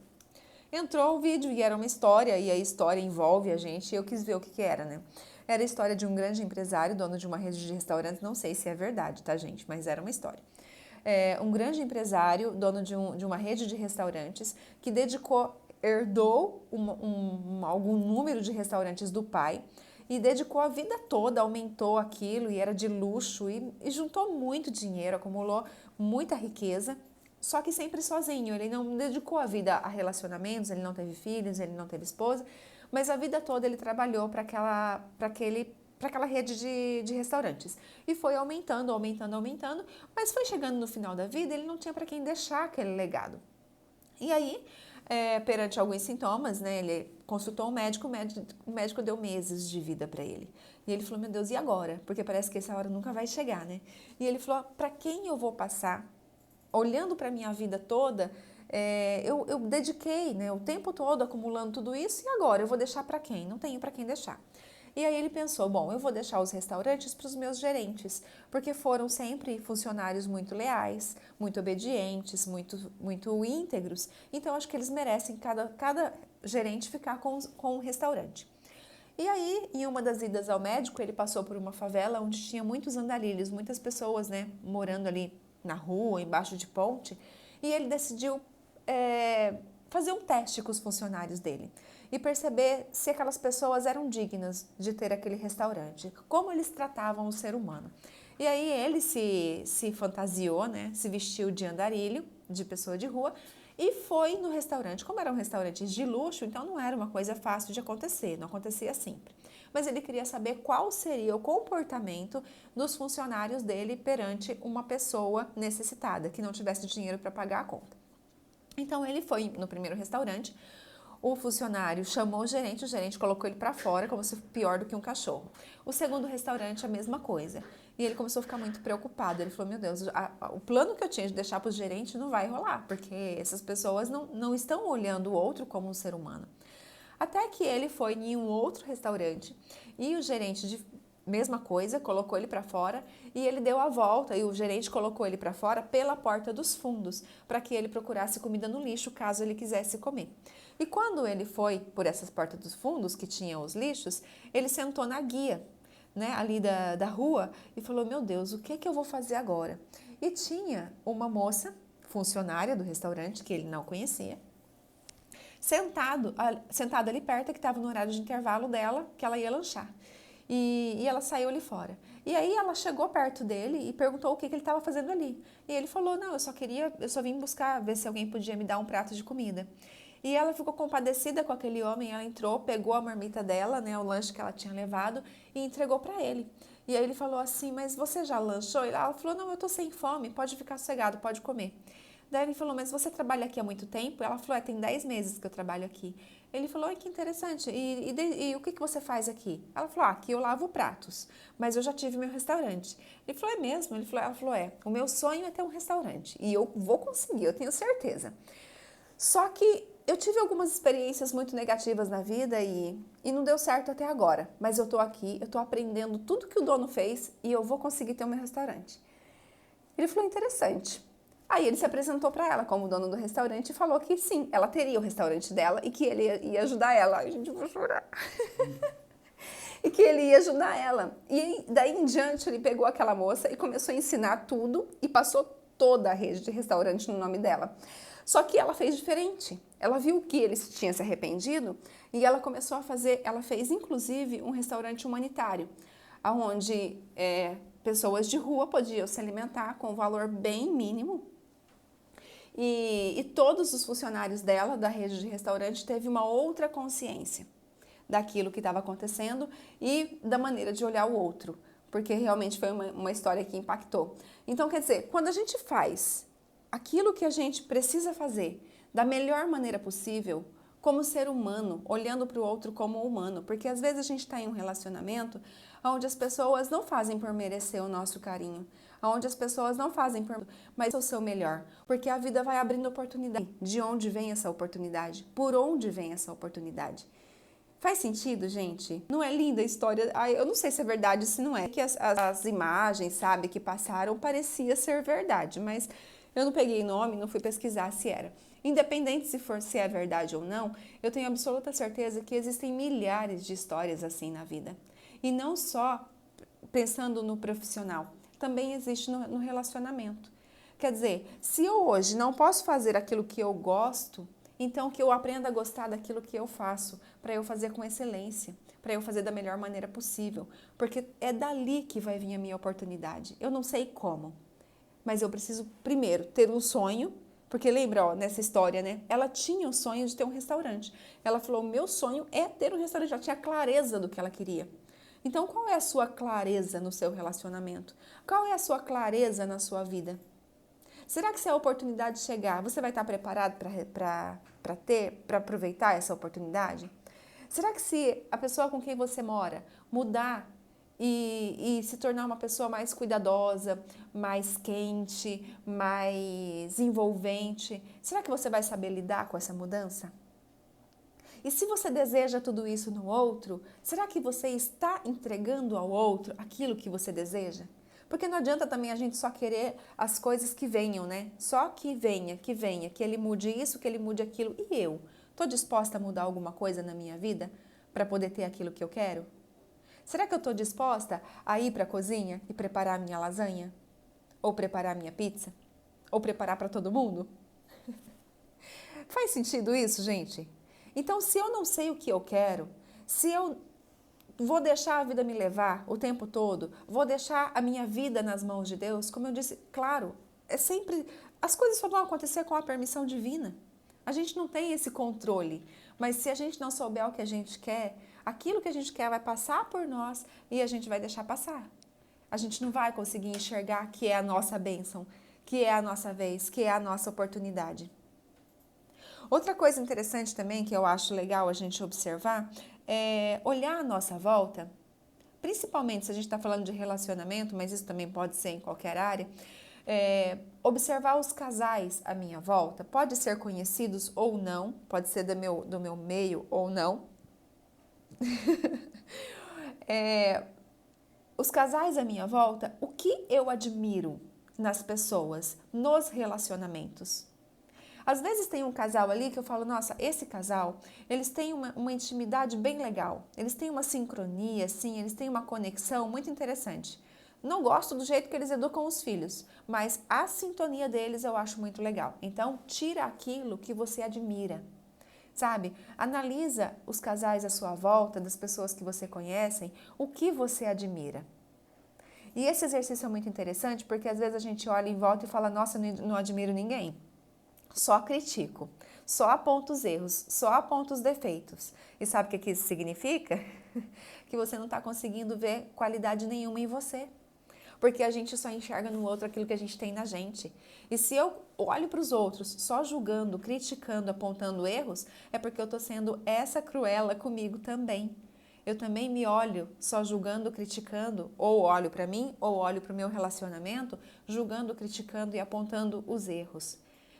Speaker 1: Entrou o vídeo e era uma história e a história envolve a gente e eu quis ver o que era, né? Era a história de um grande empresário, dono de uma rede de restaurantes, não sei se é verdade, tá, gente? Mas era uma história. Um grande empresário, dono de uma rede de restaurantes, que herdou algum número de restaurantes do pai e dedicou a vida toda, aumentou aquilo e era de luxo e juntou muito dinheiro, acumulou muita riqueza, só que sempre sozinho. Ele não dedicou a vida a relacionamentos, ele não teve filhos, ele não teve esposa, mas a vida toda ele trabalhou para aquela rede de restaurantes. E foi aumentando, mas foi chegando no final da vida, ele não tinha para quem deixar aquele legado. E aí, perante alguns sintomas, né, ele consultou um médico, o médico deu meses de vida para ele. E ele falou, meu Deus, e agora? Porque parece que essa hora nunca vai chegar, né? E ele falou, para quem eu vou passar? Olhando para a minha vida toda, eu dediquei, né, o tempo todo acumulando tudo isso, e agora eu vou deixar para quem? Não tenho para quem deixar. E aí ele pensou, bom, eu vou deixar os restaurantes para os meus gerentes, porque foram sempre funcionários muito leais, muito obedientes, muito íntegros, então acho que eles merecem cada gerente ficar com um restaurante. E aí, em uma das idas ao médico, ele passou por uma favela onde tinha muitos andarilhos, muitas pessoas, né, morando ali na rua, embaixo de ponte, e ele decidiu fazer um teste com os funcionários dele e perceber se aquelas pessoas eram dignas de ter aquele restaurante, como eles tratavam o ser humano. E aí ele se fantasiou, né, se vestiu de andarilho, de pessoa de rua, e foi no restaurante. Como eram restaurantes de luxo, então não era uma coisa fácil de acontecer, não acontecia sempre. Mas ele queria saber qual seria o comportamento dos funcionários dele perante uma pessoa necessitada, que não tivesse dinheiro para pagar a conta. Então ele foi no primeiro restaurante, o funcionário chamou o gerente colocou ele para fora, como se fosse pior do que um cachorro. O segundo restaurante, a mesma coisa. E ele começou a ficar muito preocupado. Ele falou, meu Deus, o plano que eu tinha de deixar para o gerente não vai rolar, porque essas pessoas não estão olhando o outro como um ser humano. Até que ele foi em um outro restaurante e o gerente de mesma coisa, colocou ele para fora e ele deu a volta e o gerente colocou ele para fora pela porta dos fundos, para que ele procurasse comida no lixo caso ele quisesse comer. E quando ele foi por essas portas dos fundos, que tinham os lixos, ele sentou na guia, né, ali da rua e falou, meu Deus, o que eu vou fazer agora? E tinha uma funcionária do restaurante, que ele não conhecia, sentada ali perto, que estava no horário de intervalo dela, que ela ia lanchar. E ela saiu ali fora. E aí ela chegou perto dele e perguntou o que ele estava fazendo ali. E ele falou, não, eu só vim buscar, ver se alguém podia me dar um prato de comida. E ela ficou compadecida com aquele homem, ela entrou, pegou a marmita dela, né, o lanche que ela tinha levado, e entregou para ele. E aí ele falou assim, mas você já lanchou? Ela falou, não, eu tô sem fome, pode ficar sossegado, pode comer. Daí ele falou, mas você trabalha aqui há muito tempo? Ela falou, tem 10 meses que eu trabalho aqui. Ele falou, que interessante, e o que você faz aqui? Ela falou, aqui eu lavo pratos, mas eu já tive meu restaurante. Ele falou, é mesmo? Ela falou, o meu sonho é ter um restaurante, e eu vou conseguir, eu tenho certeza. Só que eu tive algumas experiências muito negativas na vida e não deu certo até agora, mas eu tô aqui, eu tô aprendendo tudo que o dono fez e eu vou conseguir ter o meu restaurante. Ele falou, interessante. Aí ele se apresentou para ela como dono do restaurante e falou que sim, ela teria o restaurante dela e que ele ia ajudar ela. Ai, gente, eu vou chorar. E que ele ia ajudar ela. E daí em diante ele pegou aquela moça e começou a ensinar tudo e passou toda a rede de restaurante no nome dela. Só que ela fez diferente. Ela viu que ele tinha se arrependido e ela começou a fazer, ela fez inclusive um restaurante humanitário, onde pessoas de rua podiam se alimentar com um valor bem mínimo. E todos os funcionários dela, da rede de restaurante, teve uma outra consciência daquilo que estava acontecendo e da maneira de olhar o outro, porque realmente foi uma história que impactou. Então, quer dizer, quando a gente faz aquilo que a gente precisa fazer da melhor maneira possível, como ser humano, olhando para o outro como humano, porque às vezes a gente está em um relacionamento onde as pessoas não fazem por merecer o nosso carinho, onde as pessoas não fazem por mas o seu melhor, porque a vida vai abrindo oportunidade. De onde vem essa oportunidade? Por onde vem essa oportunidade? Faz sentido, gente? Não é linda a história? Ai, eu não sei se é verdade, se não é. Que as imagens, sabe, que passaram parecia ser verdade, mas eu não peguei nome, não fui pesquisar se era. Independente se é verdade ou não, eu tenho absoluta certeza que existem milhares de histórias assim na vida. E não só pensando no profissional, também existe no relacionamento. Quer dizer, se eu hoje não posso fazer aquilo que eu gosto, então que eu aprenda a gostar daquilo que eu faço, para eu fazer com excelência, para eu fazer da melhor maneira possível, porque é dali que vai vir a minha oportunidade. Eu não sei como, mas eu preciso primeiro ter um sonho, porque lembra, nessa história, né? Ela tinha o sonho de ter um restaurante. Ela falou, meu sonho é ter um restaurante, ela tinha clareza do que ela queria. Então, qual é a sua clareza no seu relacionamento? Qual é a sua clareza na sua vida? Será que se a oportunidade chegar, você vai estar preparado para aproveitar essa oportunidade? Será que se a pessoa com quem você mora mudar e se tornar uma pessoa mais cuidadosa, mais quente, mais envolvente, será que você vai saber lidar com essa mudança? E se você deseja tudo isso no outro, será que você está entregando ao outro aquilo que você deseja? Porque não adianta também a gente só querer as coisas que venham, né? Só que venha, que ele mude isso, que ele mude aquilo. E eu? Estou disposta a mudar alguma coisa na minha vida para poder ter aquilo que eu quero? Será que eu estou disposta a ir para a cozinha e preparar a minha lasanha? Ou preparar a minha pizza? Ou preparar para todo mundo? Faz sentido isso, gente? Então, se eu não sei o que eu quero, se eu vou deixar a vida me levar o tempo todo, vou deixar a minha vida nas mãos de Deus, como eu disse, claro, é sempre. As coisas só vão acontecer com a permissão divina. A gente não tem esse controle, mas se a gente não souber o que a gente quer, aquilo que a gente quer vai passar por nós e a gente vai deixar passar. A gente não vai conseguir enxergar que é a nossa bênção, que é a nossa vez, que é a nossa oportunidade. Outra coisa interessante também que eu acho legal a gente observar é olhar à nossa volta, principalmente se a gente está falando de relacionamento, mas isso também pode ser em qualquer área, observar os casais à minha volta, pode ser conhecidos ou não, pode ser do meu meio ou não. Os casais à minha volta, o que eu admiro nas pessoas, nos relacionamentos. Às vezes tem um casal ali que eu falo, nossa, esse casal, eles têm uma intimidade bem legal, eles têm uma sincronia, assim, eles têm uma conexão muito interessante. Não gosto do jeito que eles educam os filhos, mas a sintonia deles eu acho muito legal. Então, tira aquilo que você admira, sabe? Analisa os casais à sua volta, das pessoas que você conhece, o que você admira. E esse exercício é muito interessante porque às vezes a gente olha em volta e fala, nossa, eu não admiro ninguém. Só critico, só aponto os erros, só aponto os defeitos. E sabe o que isso significa? Que você não está conseguindo ver qualidade nenhuma em você. Porque a gente só enxerga no outro aquilo que a gente tem na gente. E se eu olho para os outros só julgando, criticando, apontando erros, é porque eu estou sendo essa cruela comigo também. Eu também me olho só julgando, criticando, ou olho para mim, ou olho para o meu relacionamento, julgando, criticando e apontando os erros.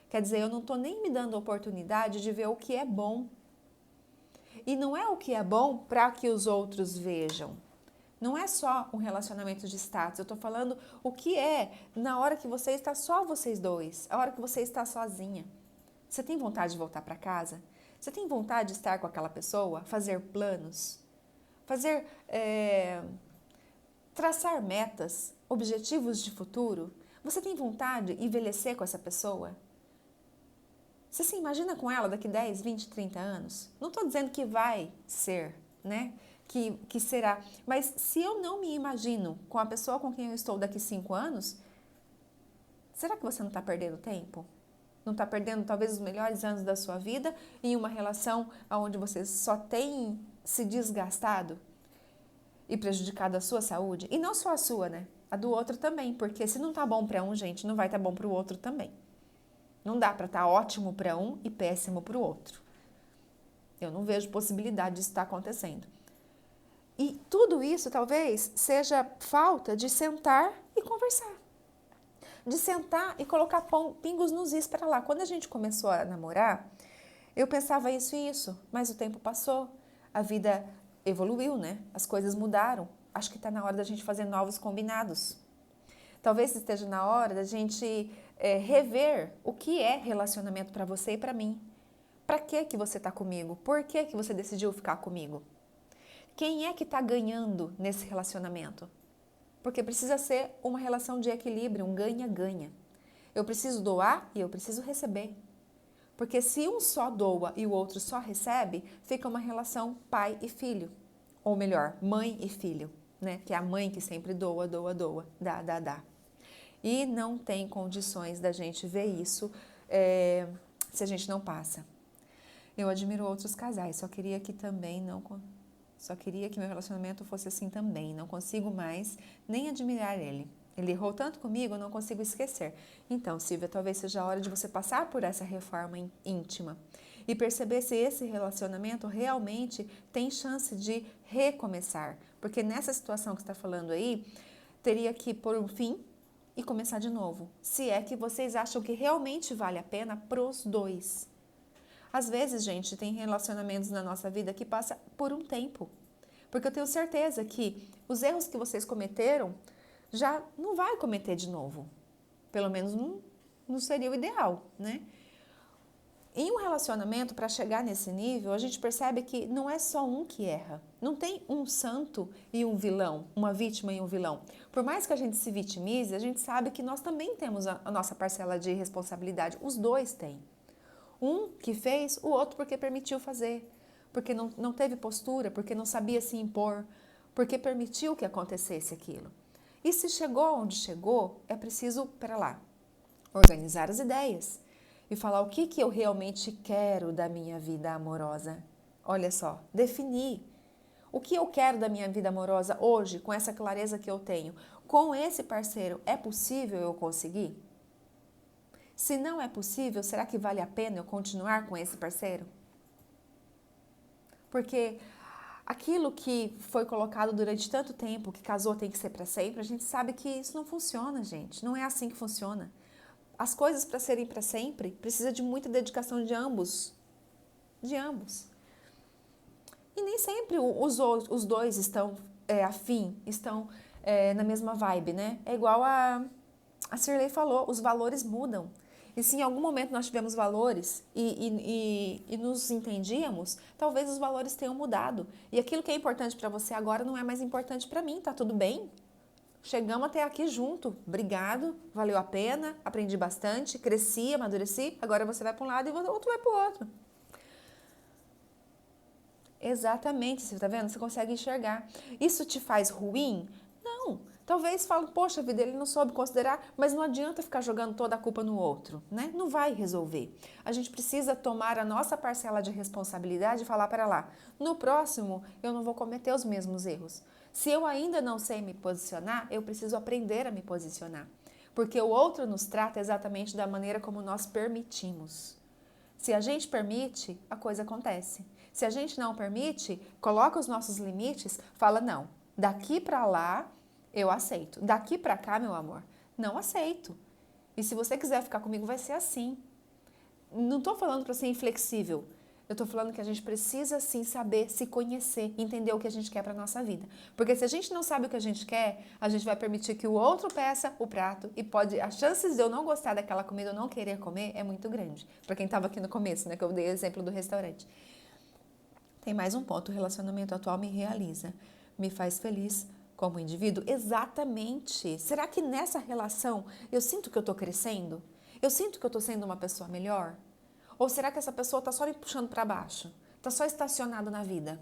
Speaker 1: Quer dizer, eu não estou nem me dando a oportunidade de ver o que é bom. E não é o que é bom para que os outros vejam. Não é só um relacionamento de status. Eu estou falando o que é na hora que você está só vocês dois, a hora que você está sozinha. Você tem vontade de voltar para casa? Você tem vontade de estar com aquela pessoa? Fazer planos? Traçar metas, objetivos de futuro? Você tem vontade de envelhecer com essa pessoa? Você se imagina com ela daqui 10, 20, 30 anos? Não estou dizendo que vai ser, né? Que será. Mas se eu não me imagino com a pessoa com quem eu estou daqui 5 anos, será que você não está perdendo tempo? Não está perdendo talvez os melhores anos da sua vida em uma relação onde você só tem se desgastado e prejudicado a sua saúde? E não só a sua, né? A do outro também, porque se não está bom para um, gente, não vai estar bom para o outro também. Não dá para estar ótimo para um e péssimo para o outro. Eu não vejo possibilidade disso estar acontecendo. E tudo isso talvez seja falta de sentar e conversar. De sentar e colocar pingos nos is para lá. Quando a gente começou a namorar, eu pensava isso e isso, mas o tempo passou, a vida evoluiu, né? As coisas mudaram. Acho que está na hora da gente fazer novos combinados. Talvez esteja na hora da gente rever o que é relacionamento para você e para mim. Para que você está comigo? Por que você decidiu ficar comigo? Quem é que está ganhando nesse relacionamento? Porque precisa ser uma relação de equilíbrio, um ganha-ganha. Eu preciso doar e eu preciso receber. Porque se um só doa e o outro só recebe, fica uma relação pai e filho. Ou melhor, mãe e filho, né? Que é a mãe que sempre doa, doa, doa, dá, dá, dá. E não tem condições da gente ver isso se a gente não passa. Eu admiro outros casais, só queria que meu relacionamento fosse assim também. Não consigo mais nem admirar ele. Ele errou tanto comigo, eu não consigo esquecer. Então, Silvia, talvez seja a hora de você passar por essa reforma íntima e perceber se esse relacionamento realmente tem chance de recomeçar. Porque nessa situação que você está falando aí, teria que pôr um fim e começar de novo. Se é que vocês acham que realmente vale a pena pros dois. Às vezes, gente, tem relacionamentos na nossa vida que passa por um tempo. Porque eu tenho certeza que os erros que vocês cometeram já não vai cometer de novo. Pelo menos não seria o ideal, né? Em um relacionamento, para chegar nesse nível, a gente percebe que não é só um que erra. Não tem um santo e um vilão, uma vítima e um vilão. Por mais que a gente se vitimize, a gente sabe que nós também temos a nossa parcela de responsabilidade. Os dois têm. Um que fez, o outro porque permitiu fazer. Porque não teve postura, porque não sabia se impor, porque permitiu que acontecesse aquilo. E se chegou onde chegou, é preciso, pera lá, organizar as ideias e falar o que eu realmente quero da minha vida amorosa. Olha só, definir o que eu quero da minha vida amorosa hoje, com essa clareza que eu tenho. Com esse parceiro, é possível eu conseguir? Se não é possível, será que vale a pena eu continuar com esse parceiro? Porque aquilo que foi colocado durante tanto tempo, que casou tem que ser para sempre, a gente sabe que isso não funciona, gente. Não é assim que funciona. As coisas para serem para sempre precisa de muita dedicação de ambos. De ambos. E nem sempre os dois estão afim, estão na mesma vibe, né? É igual a Cirlei falou, os valores mudam. E se em algum momento nós tivemos valores e nos entendíamos, talvez os valores tenham mudado. E aquilo que é importante para você agora não é mais importante para mim, tá tudo bem? Chegamos até aqui junto. Obrigado, valeu a pena, aprendi bastante, cresci, amadureci. Agora você vai para um lado e o outro vai para o outro. Exatamente, você está vendo? Você consegue enxergar. Isso te faz ruim? Não. Talvez fale, poxa vida, ele não soube considerar, mas não adianta ficar jogando toda a culpa no outro, né? Não vai resolver. A gente precisa tomar a nossa parcela de responsabilidade e falar para lá, no próximo eu não vou cometer os mesmos erros. Se eu ainda não sei me posicionar, eu preciso aprender a me posicionar. Porque o outro nos trata exatamente da maneira como nós permitimos. Se a gente permite, a coisa acontece. Se a gente não permite, coloca os nossos limites, fala não, daqui para lá eu aceito. Daqui para cá, meu amor, não aceito. E se você quiser ficar comigo, vai ser assim. Não estou falando para ser inflexível. Eu estou falando que a gente precisa sim saber se conhecer, entender o que a gente quer para a nossa vida. Porque se a gente não sabe o que a gente quer, a gente vai permitir que o outro peça o prato e as chances de eu não gostar daquela comida ou não querer comer é muito grande. Para quem estava aqui no começo, né, que eu dei o exemplo do restaurante. Tem mais um ponto, o relacionamento atual me realiza, me faz feliz como indivíduo. Exatamente. Será que nessa relação eu sinto que eu estou crescendo? Eu sinto que eu estou sendo uma pessoa melhor? Ou será que essa pessoa está só me puxando para baixo? Está só estacionada na vida?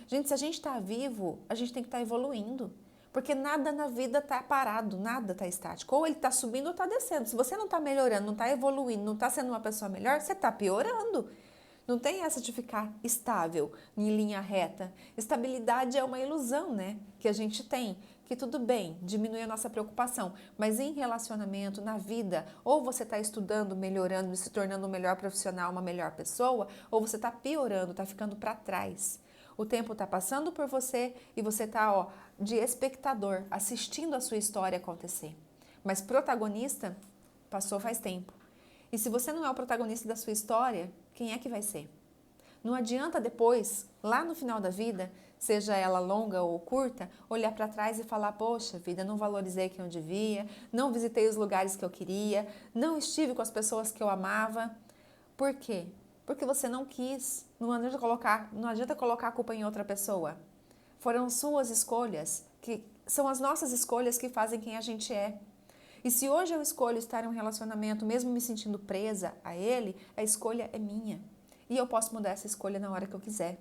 Speaker 1: Gente, se a gente está vivo, a gente tem que estar evoluindo. Porque nada na vida está parado, nada está estático. Ou ele está subindo ou está descendo. Se você não está melhorando, não está evoluindo, não está sendo uma pessoa melhor, você está piorando. Não tem essa de ficar estável, em linha reta. Estabilidade é uma ilusão, né? Que a gente tem. Que tudo bem, diminui a nossa preocupação. Mas em relacionamento, na vida, ou você está estudando, melhorando, se tornando um melhor profissional, uma melhor pessoa, ou você está piorando, está ficando para trás. O tempo está passando por você e você está de espectador, assistindo a sua história acontecer. Mas protagonista, passou faz tempo. E se você não é o protagonista da sua história, quem é que vai ser? Não adianta depois, lá no final da vida, seja ela longa ou curta, olhar para trás e falar, poxa vida, não valorizei quem eu devia, não visitei os lugares que eu queria, não estive com as pessoas que eu amava. Por quê? Porque você não quis. Não adianta colocar a culpa em outra pessoa. Foram suas escolhas, que são as nossas escolhas que fazem quem a gente é. E se hoje eu escolho estar em um relacionamento, mesmo me sentindo presa a ele, a escolha é minha. E eu posso mudar essa escolha na hora que eu quiser.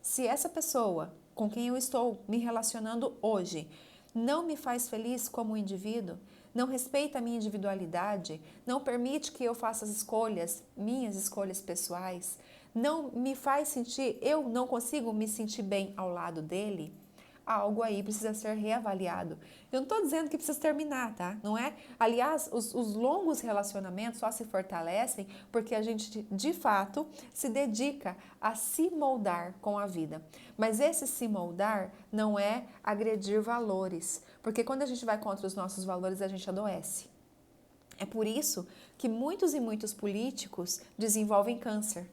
Speaker 1: Se essa pessoa com quem eu estou me relacionando hoje não me faz feliz como indivíduo, não respeita a minha individualidade, não permite que eu faça as escolhas, minhas escolhas pessoais, não me faz sentir, eu não consigo me sentir bem ao lado dele, algo aí precisa ser reavaliado. Eu não estou dizendo que precisa terminar, tá? Não é? Aliás, os longos relacionamentos só se fortalecem porque a gente, de fato, se dedica a se moldar com a vida. Mas esse se moldar não é agredir valores, porque quando a gente vai contra os nossos valores, a gente adoece. É por isso que muitos e muitos políticos desenvolvem câncer.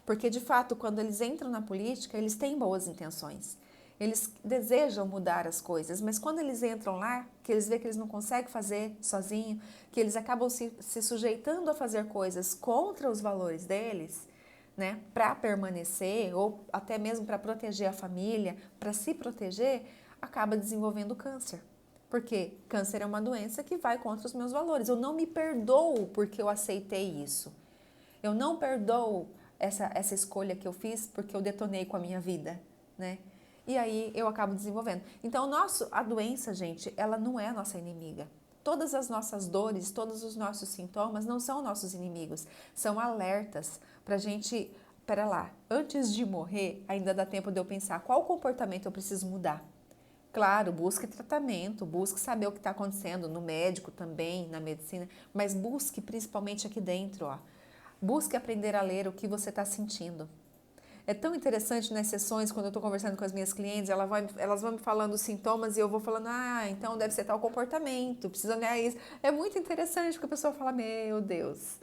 Speaker 1: Porque, de fato, quando eles entram na política, eles têm boas intenções. Eles desejam mudar as coisas, mas quando eles entram lá, que eles veem que eles não conseguem fazer sozinho, que eles acabam se sujeitando a fazer coisas contra os valores deles, né, para permanecer ou até mesmo para proteger a família, para se proteger, acaba desenvolvendo câncer. Porque câncer é uma doença que vai contra os meus valores. Eu não me perdoo porque eu aceitei isso. Eu não perdoo essa escolha que eu fiz porque eu detonei com a minha vida, né? E aí eu acabo desenvolvendo. Então, a doença, gente, ela não é a nossa inimiga. Todas as nossas dores, todos os nossos sintomas não são nossos inimigos. São alertas para a gente, pera lá, antes de morrer, ainda dá tempo de eu pensar qual comportamento eu preciso mudar. Claro, busque tratamento, busque saber o que está acontecendo no médico também, na medicina, mas busque principalmente aqui dentro, ó. Busque aprender a ler o que você está sentindo. É tão interessante nas sessões, quando eu estou conversando com as minhas clientes, elas vão me falando os sintomas e eu vou falando, então deve ser tal comportamento, precisa olhar isso. É muito interessante porque a pessoa fala, meu Deus,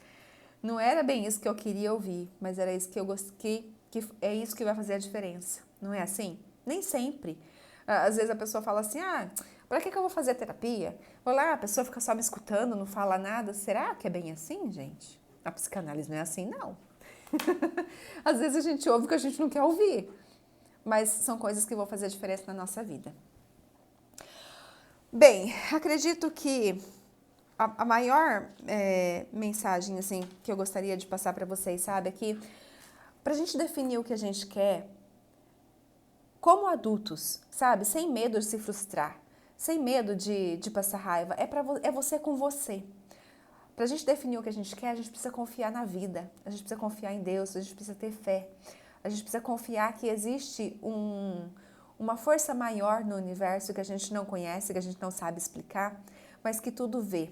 Speaker 1: não era bem isso que eu queria ouvir, mas era isso que eu gostei, que é isso que vai fazer a diferença. Não é assim? Nem sempre. Às vezes a pessoa fala assim, para que eu vou fazer terapia? Vou lá, a pessoa fica só me escutando, não fala nada. Será que é bem assim, gente? A psicanálise não é assim, não. Às vezes a gente ouve o que a gente não quer ouvir, mas são coisas que vão fazer diferença na nossa vida. Bem, acredito que a maior mensagem assim, que eu gostaria de passar para vocês, sabe, é que para a gente definir o que a gente quer, como adultos, sabe, sem medo de se frustrar, sem medo de passar raiva, é você com você. Para a gente definir o que a gente quer, a gente precisa confiar na vida, a gente precisa confiar em Deus, a gente precisa ter fé, a gente precisa confiar que existe uma força maior no universo que a gente não conhece, que a gente não sabe explicar, mas que tudo vê.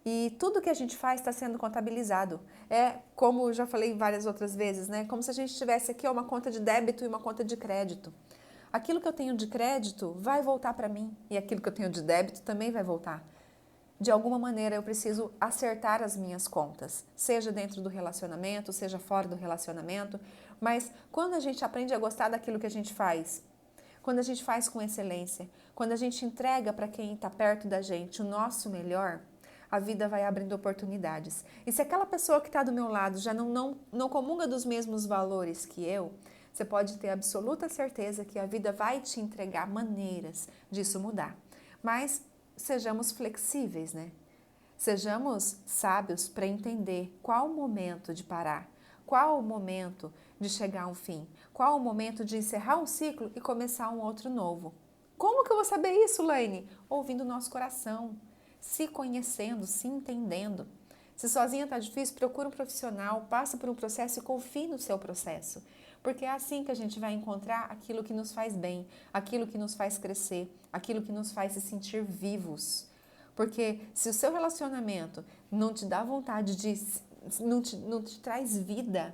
Speaker 1: E tudo que a gente faz está sendo contabilizado. É como eu já falei várias outras vezes, né? Como se a gente tivesse aqui uma conta de débito e uma conta de crédito. Aquilo que eu tenho de crédito vai voltar para mim e aquilo que eu tenho de débito também vai voltar. De alguma maneira eu preciso acertar as minhas contas, seja dentro do relacionamento, seja fora do relacionamento, mas quando a gente aprende a gostar daquilo que a gente faz, quando a gente faz com excelência, quando a gente entrega para quem está perto da gente o nosso melhor, a vida vai abrindo oportunidades. E se aquela pessoa que está do meu lado já não comunga dos mesmos valores que eu, você pode ter absoluta certeza que a vida vai te entregar maneiras disso mudar. Mas sejamos flexíveis, né? Sejamos sábios para entender qual o momento de parar, qual o momento de chegar a um fim, qual o momento de encerrar um ciclo e começar um outro novo. Como que eu vou saber isso, Laine? Ouvindo o nosso coração, se conhecendo, se entendendo. Se sozinha está difícil, procura um profissional, passa por um processo e confie no seu processo. Porque é assim que a gente vai encontrar aquilo que nos faz bem, aquilo que nos faz crescer, aquilo que nos faz se sentir vivos. Porque se o seu relacionamento não te dá vontade de... não te traz vida,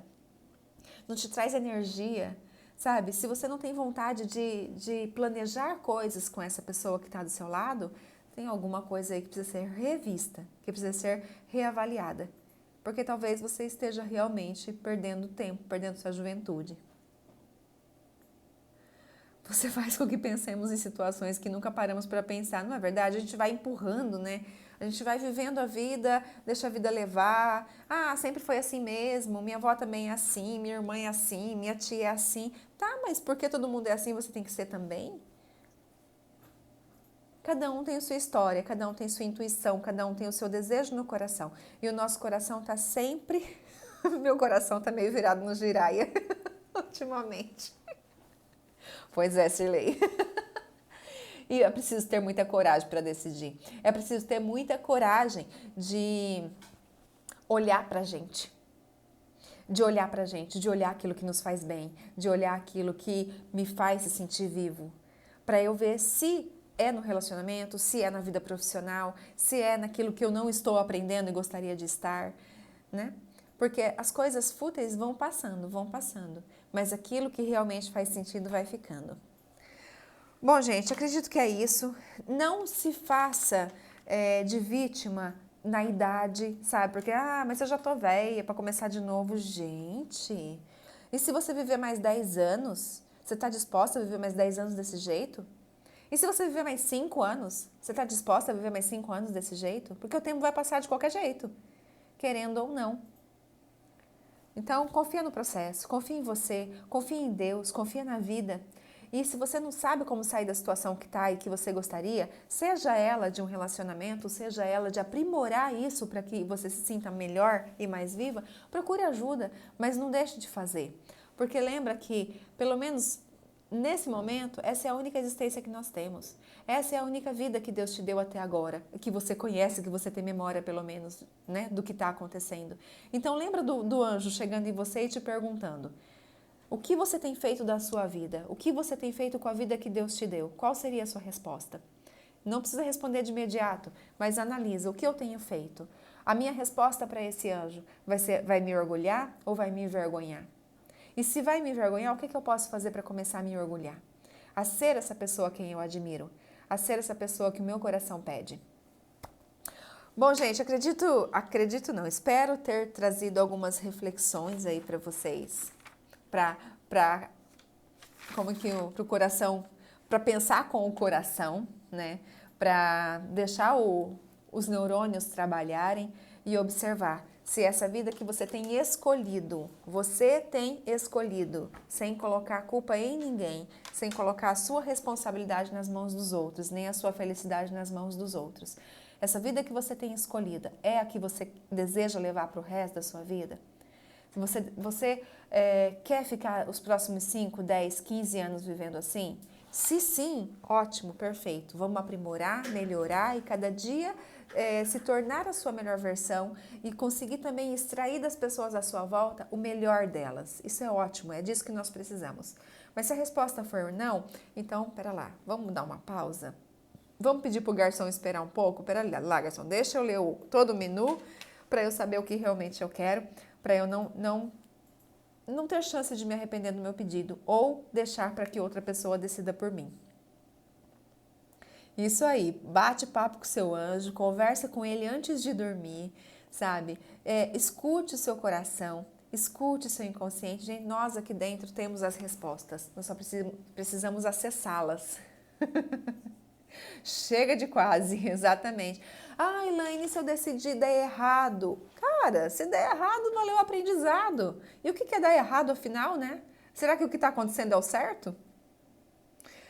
Speaker 1: não te traz energia, sabe? Se você não tem vontade de planejar coisas com essa pessoa que está do seu lado, tem alguma coisa aí que precisa ser revista, que precisa ser reavaliada. Porque talvez você esteja realmente perdendo tempo, perdendo sua juventude. Você faz com que pensemos em situações que nunca paramos para pensar, não é verdade? A gente vai empurrando, né? A gente vai vivendo a vida, deixa a vida levar. Sempre foi assim mesmo, minha avó também é assim, minha irmã é assim, minha tia é assim. Tá, mas porque todo mundo é assim, você tem que ser também? Cada um tem a sua história, cada um tem sua intuição, cada um tem o seu desejo no coração. E o nosso coração está sempre... Meu coração está meio virado no giraia, ultimamente. Pois é, Shirley. E é preciso ter muita coragem para decidir. É preciso ter muita coragem de olhar para a gente. De olhar para a gente, de olhar aquilo que nos faz bem, de olhar aquilo que me faz se sentir vivo. Para eu ver se é no relacionamento, se é na vida profissional, se é naquilo que eu não estou aprendendo e gostaria de estar, né? Porque as coisas fúteis vão passando, mas aquilo que realmente faz sentido vai ficando. Bom, gente, acredito que é isso. Não se faça de vítima na idade, sabe? Porque, mas eu já tô velha para começar de novo. Gente, E se você viver mais 10 anos, você está disposta a viver mais 10 anos desse jeito? E se você viver mais 5 anos, você está disposta a viver mais 5 anos desse jeito? Porque o tempo vai passar de qualquer jeito, querendo ou não. Então, confia no processo, confia em você, confia em Deus, confia na vida. E se você não sabe como sair da situação que está e que você gostaria, seja ela de um relacionamento, seja ela de aprimorar isso para que você se sinta melhor e mais viva, procure ajuda, mas não deixe de fazer. Porque lembra que, pelo menos nesse momento, essa é a única existência que nós temos. Essa é a única vida que Deus te deu até agora, que você conhece, que você tem memória, pelo menos, né, do que está acontecendo. Então, lembra do anjo chegando em você e te perguntando: o que você tem feito da sua vida? O que você tem feito com a vida que Deus te deu? Qual seria a sua resposta? Não precisa responder de imediato, mas analisa o que eu tenho feito. A minha resposta para esse anjo vai me orgulhar ou vai me envergonhar? E se vai me envergonhar, o que eu posso fazer para começar a me orgulhar? A ser essa pessoa a quem eu admiro, a ser essa pessoa que o meu coração pede. Bom, gente, acredito não, espero ter trazido algumas reflexões aí para vocês, para o coração, para pensar com o coração, né? Para deixar os neurônios trabalharem e observar se essa vida que você tem escolhido, sem colocar a culpa em ninguém, sem colocar a sua responsabilidade nas mãos dos outros, nem a sua felicidade nas mãos dos outros. Essa vida que você tem escolhida é a que você deseja levar para o resto da sua vida? Você quer ficar os próximos 5, 10, 15 anos vivendo assim? Se sim, ótimo, perfeito. Vamos aprimorar, melhorar e cada dia se tornar a sua melhor versão e conseguir também extrair das pessoas à sua volta o melhor delas. Isso é ótimo, é disso que nós precisamos. Mas se a resposta for não, então, pera lá, vamos dar uma pausa? Vamos pedir para o garçom esperar um pouco? Pera lá, garçom, deixa eu ler todo o menu para eu saber o que realmente eu quero, para eu não ter chance de me arrepender do meu pedido ou deixar para que outra pessoa decida por mim. Isso aí, bate papo com o seu anjo, conversa com ele antes de dormir, sabe? Escute o seu coração, escute o seu inconsciente. Gente, nós aqui dentro temos as respostas, nós só precisamos acessá-las. Chega de quase, exatamente. Ah, Elaine, se eu decidir dar errado? Cara, se der errado, valeu o aprendizado. E o que é dar errado afinal, né? Será que o que está acontecendo é o certo?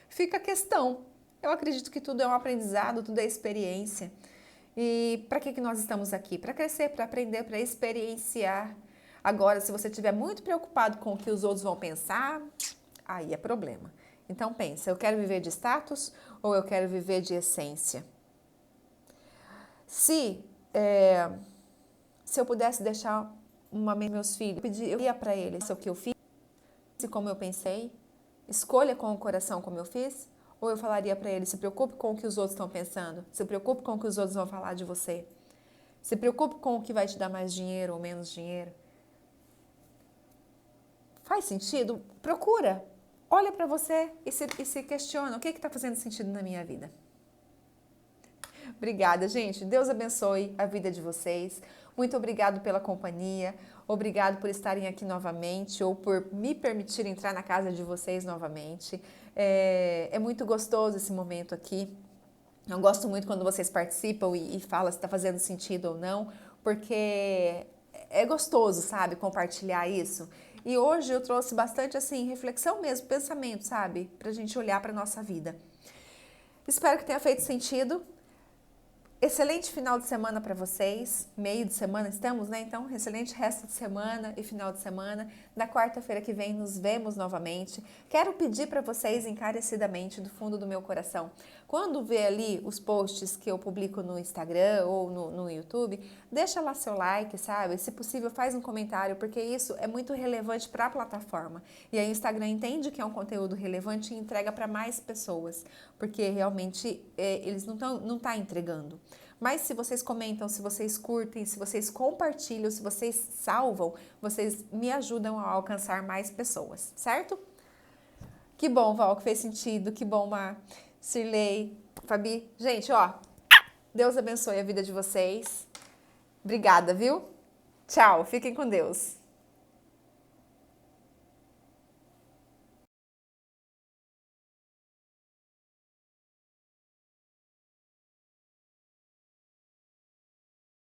Speaker 1: Fica a questão. Eu acredito que tudo é um aprendizado, tudo é experiência. E para que nós estamos aqui? Para crescer, para aprender, para experienciar. Agora, se você estiver muito preocupado com o que os outros vão pensar, aí é problema. Então pensa, eu quero viver de status ou eu quero viver de essência? Se eu pudesse deixar meus filhos, eu ia para eles o que eu fiz, como eu pensei, escolha com o coração como eu fiz, ou eu falaria para eles, se preocupe com o que os outros estão pensando, se preocupe com o que os outros vão falar de você, se preocupe com o que vai te dar mais dinheiro ou menos dinheiro. Faz sentido? Procura, olha para você e se questiona, o que está fazendo sentido na minha vida? Obrigada, gente. Deus abençoe a vida de vocês. Muito obrigado pela companhia. Obrigado por estarem aqui novamente ou por me permitir entrar na casa de vocês novamente. É muito gostoso esse momento aqui. Eu gosto muito quando vocês participam e falam se está fazendo sentido ou não, porque é gostoso, sabe, compartilhar isso. E hoje eu trouxe bastante, assim, reflexão mesmo, pensamento, sabe, pra gente olhar pra nossa vida. Espero que tenha feito sentido. Excelente final de semana para vocês, meio de semana estamos, né? Então, excelente resto de semana e final de semana. Na quarta-feira que vem nos vemos novamente. Quero pedir para vocês encarecidamente, do fundo do meu coração, quando vê ali os posts que eu publico no Instagram ou no YouTube, deixa lá seu like, sabe? Se possível, faz um comentário, porque isso é muito relevante para a plataforma. E aí o Instagram entende que é um conteúdo relevante e entrega para mais pessoas, porque realmente eles não tá entregando. Mas se vocês comentam, se vocês curtem, se vocês compartilham, se vocês salvam, vocês me ajudam a alcançar mais pessoas, certo? Que bom, Val, que fez sentido, que bom, Mar, Cirlei, Fabi. Gente, ó, Deus abençoe a vida de vocês. Obrigada, viu? Tchau, fiquem com Deus.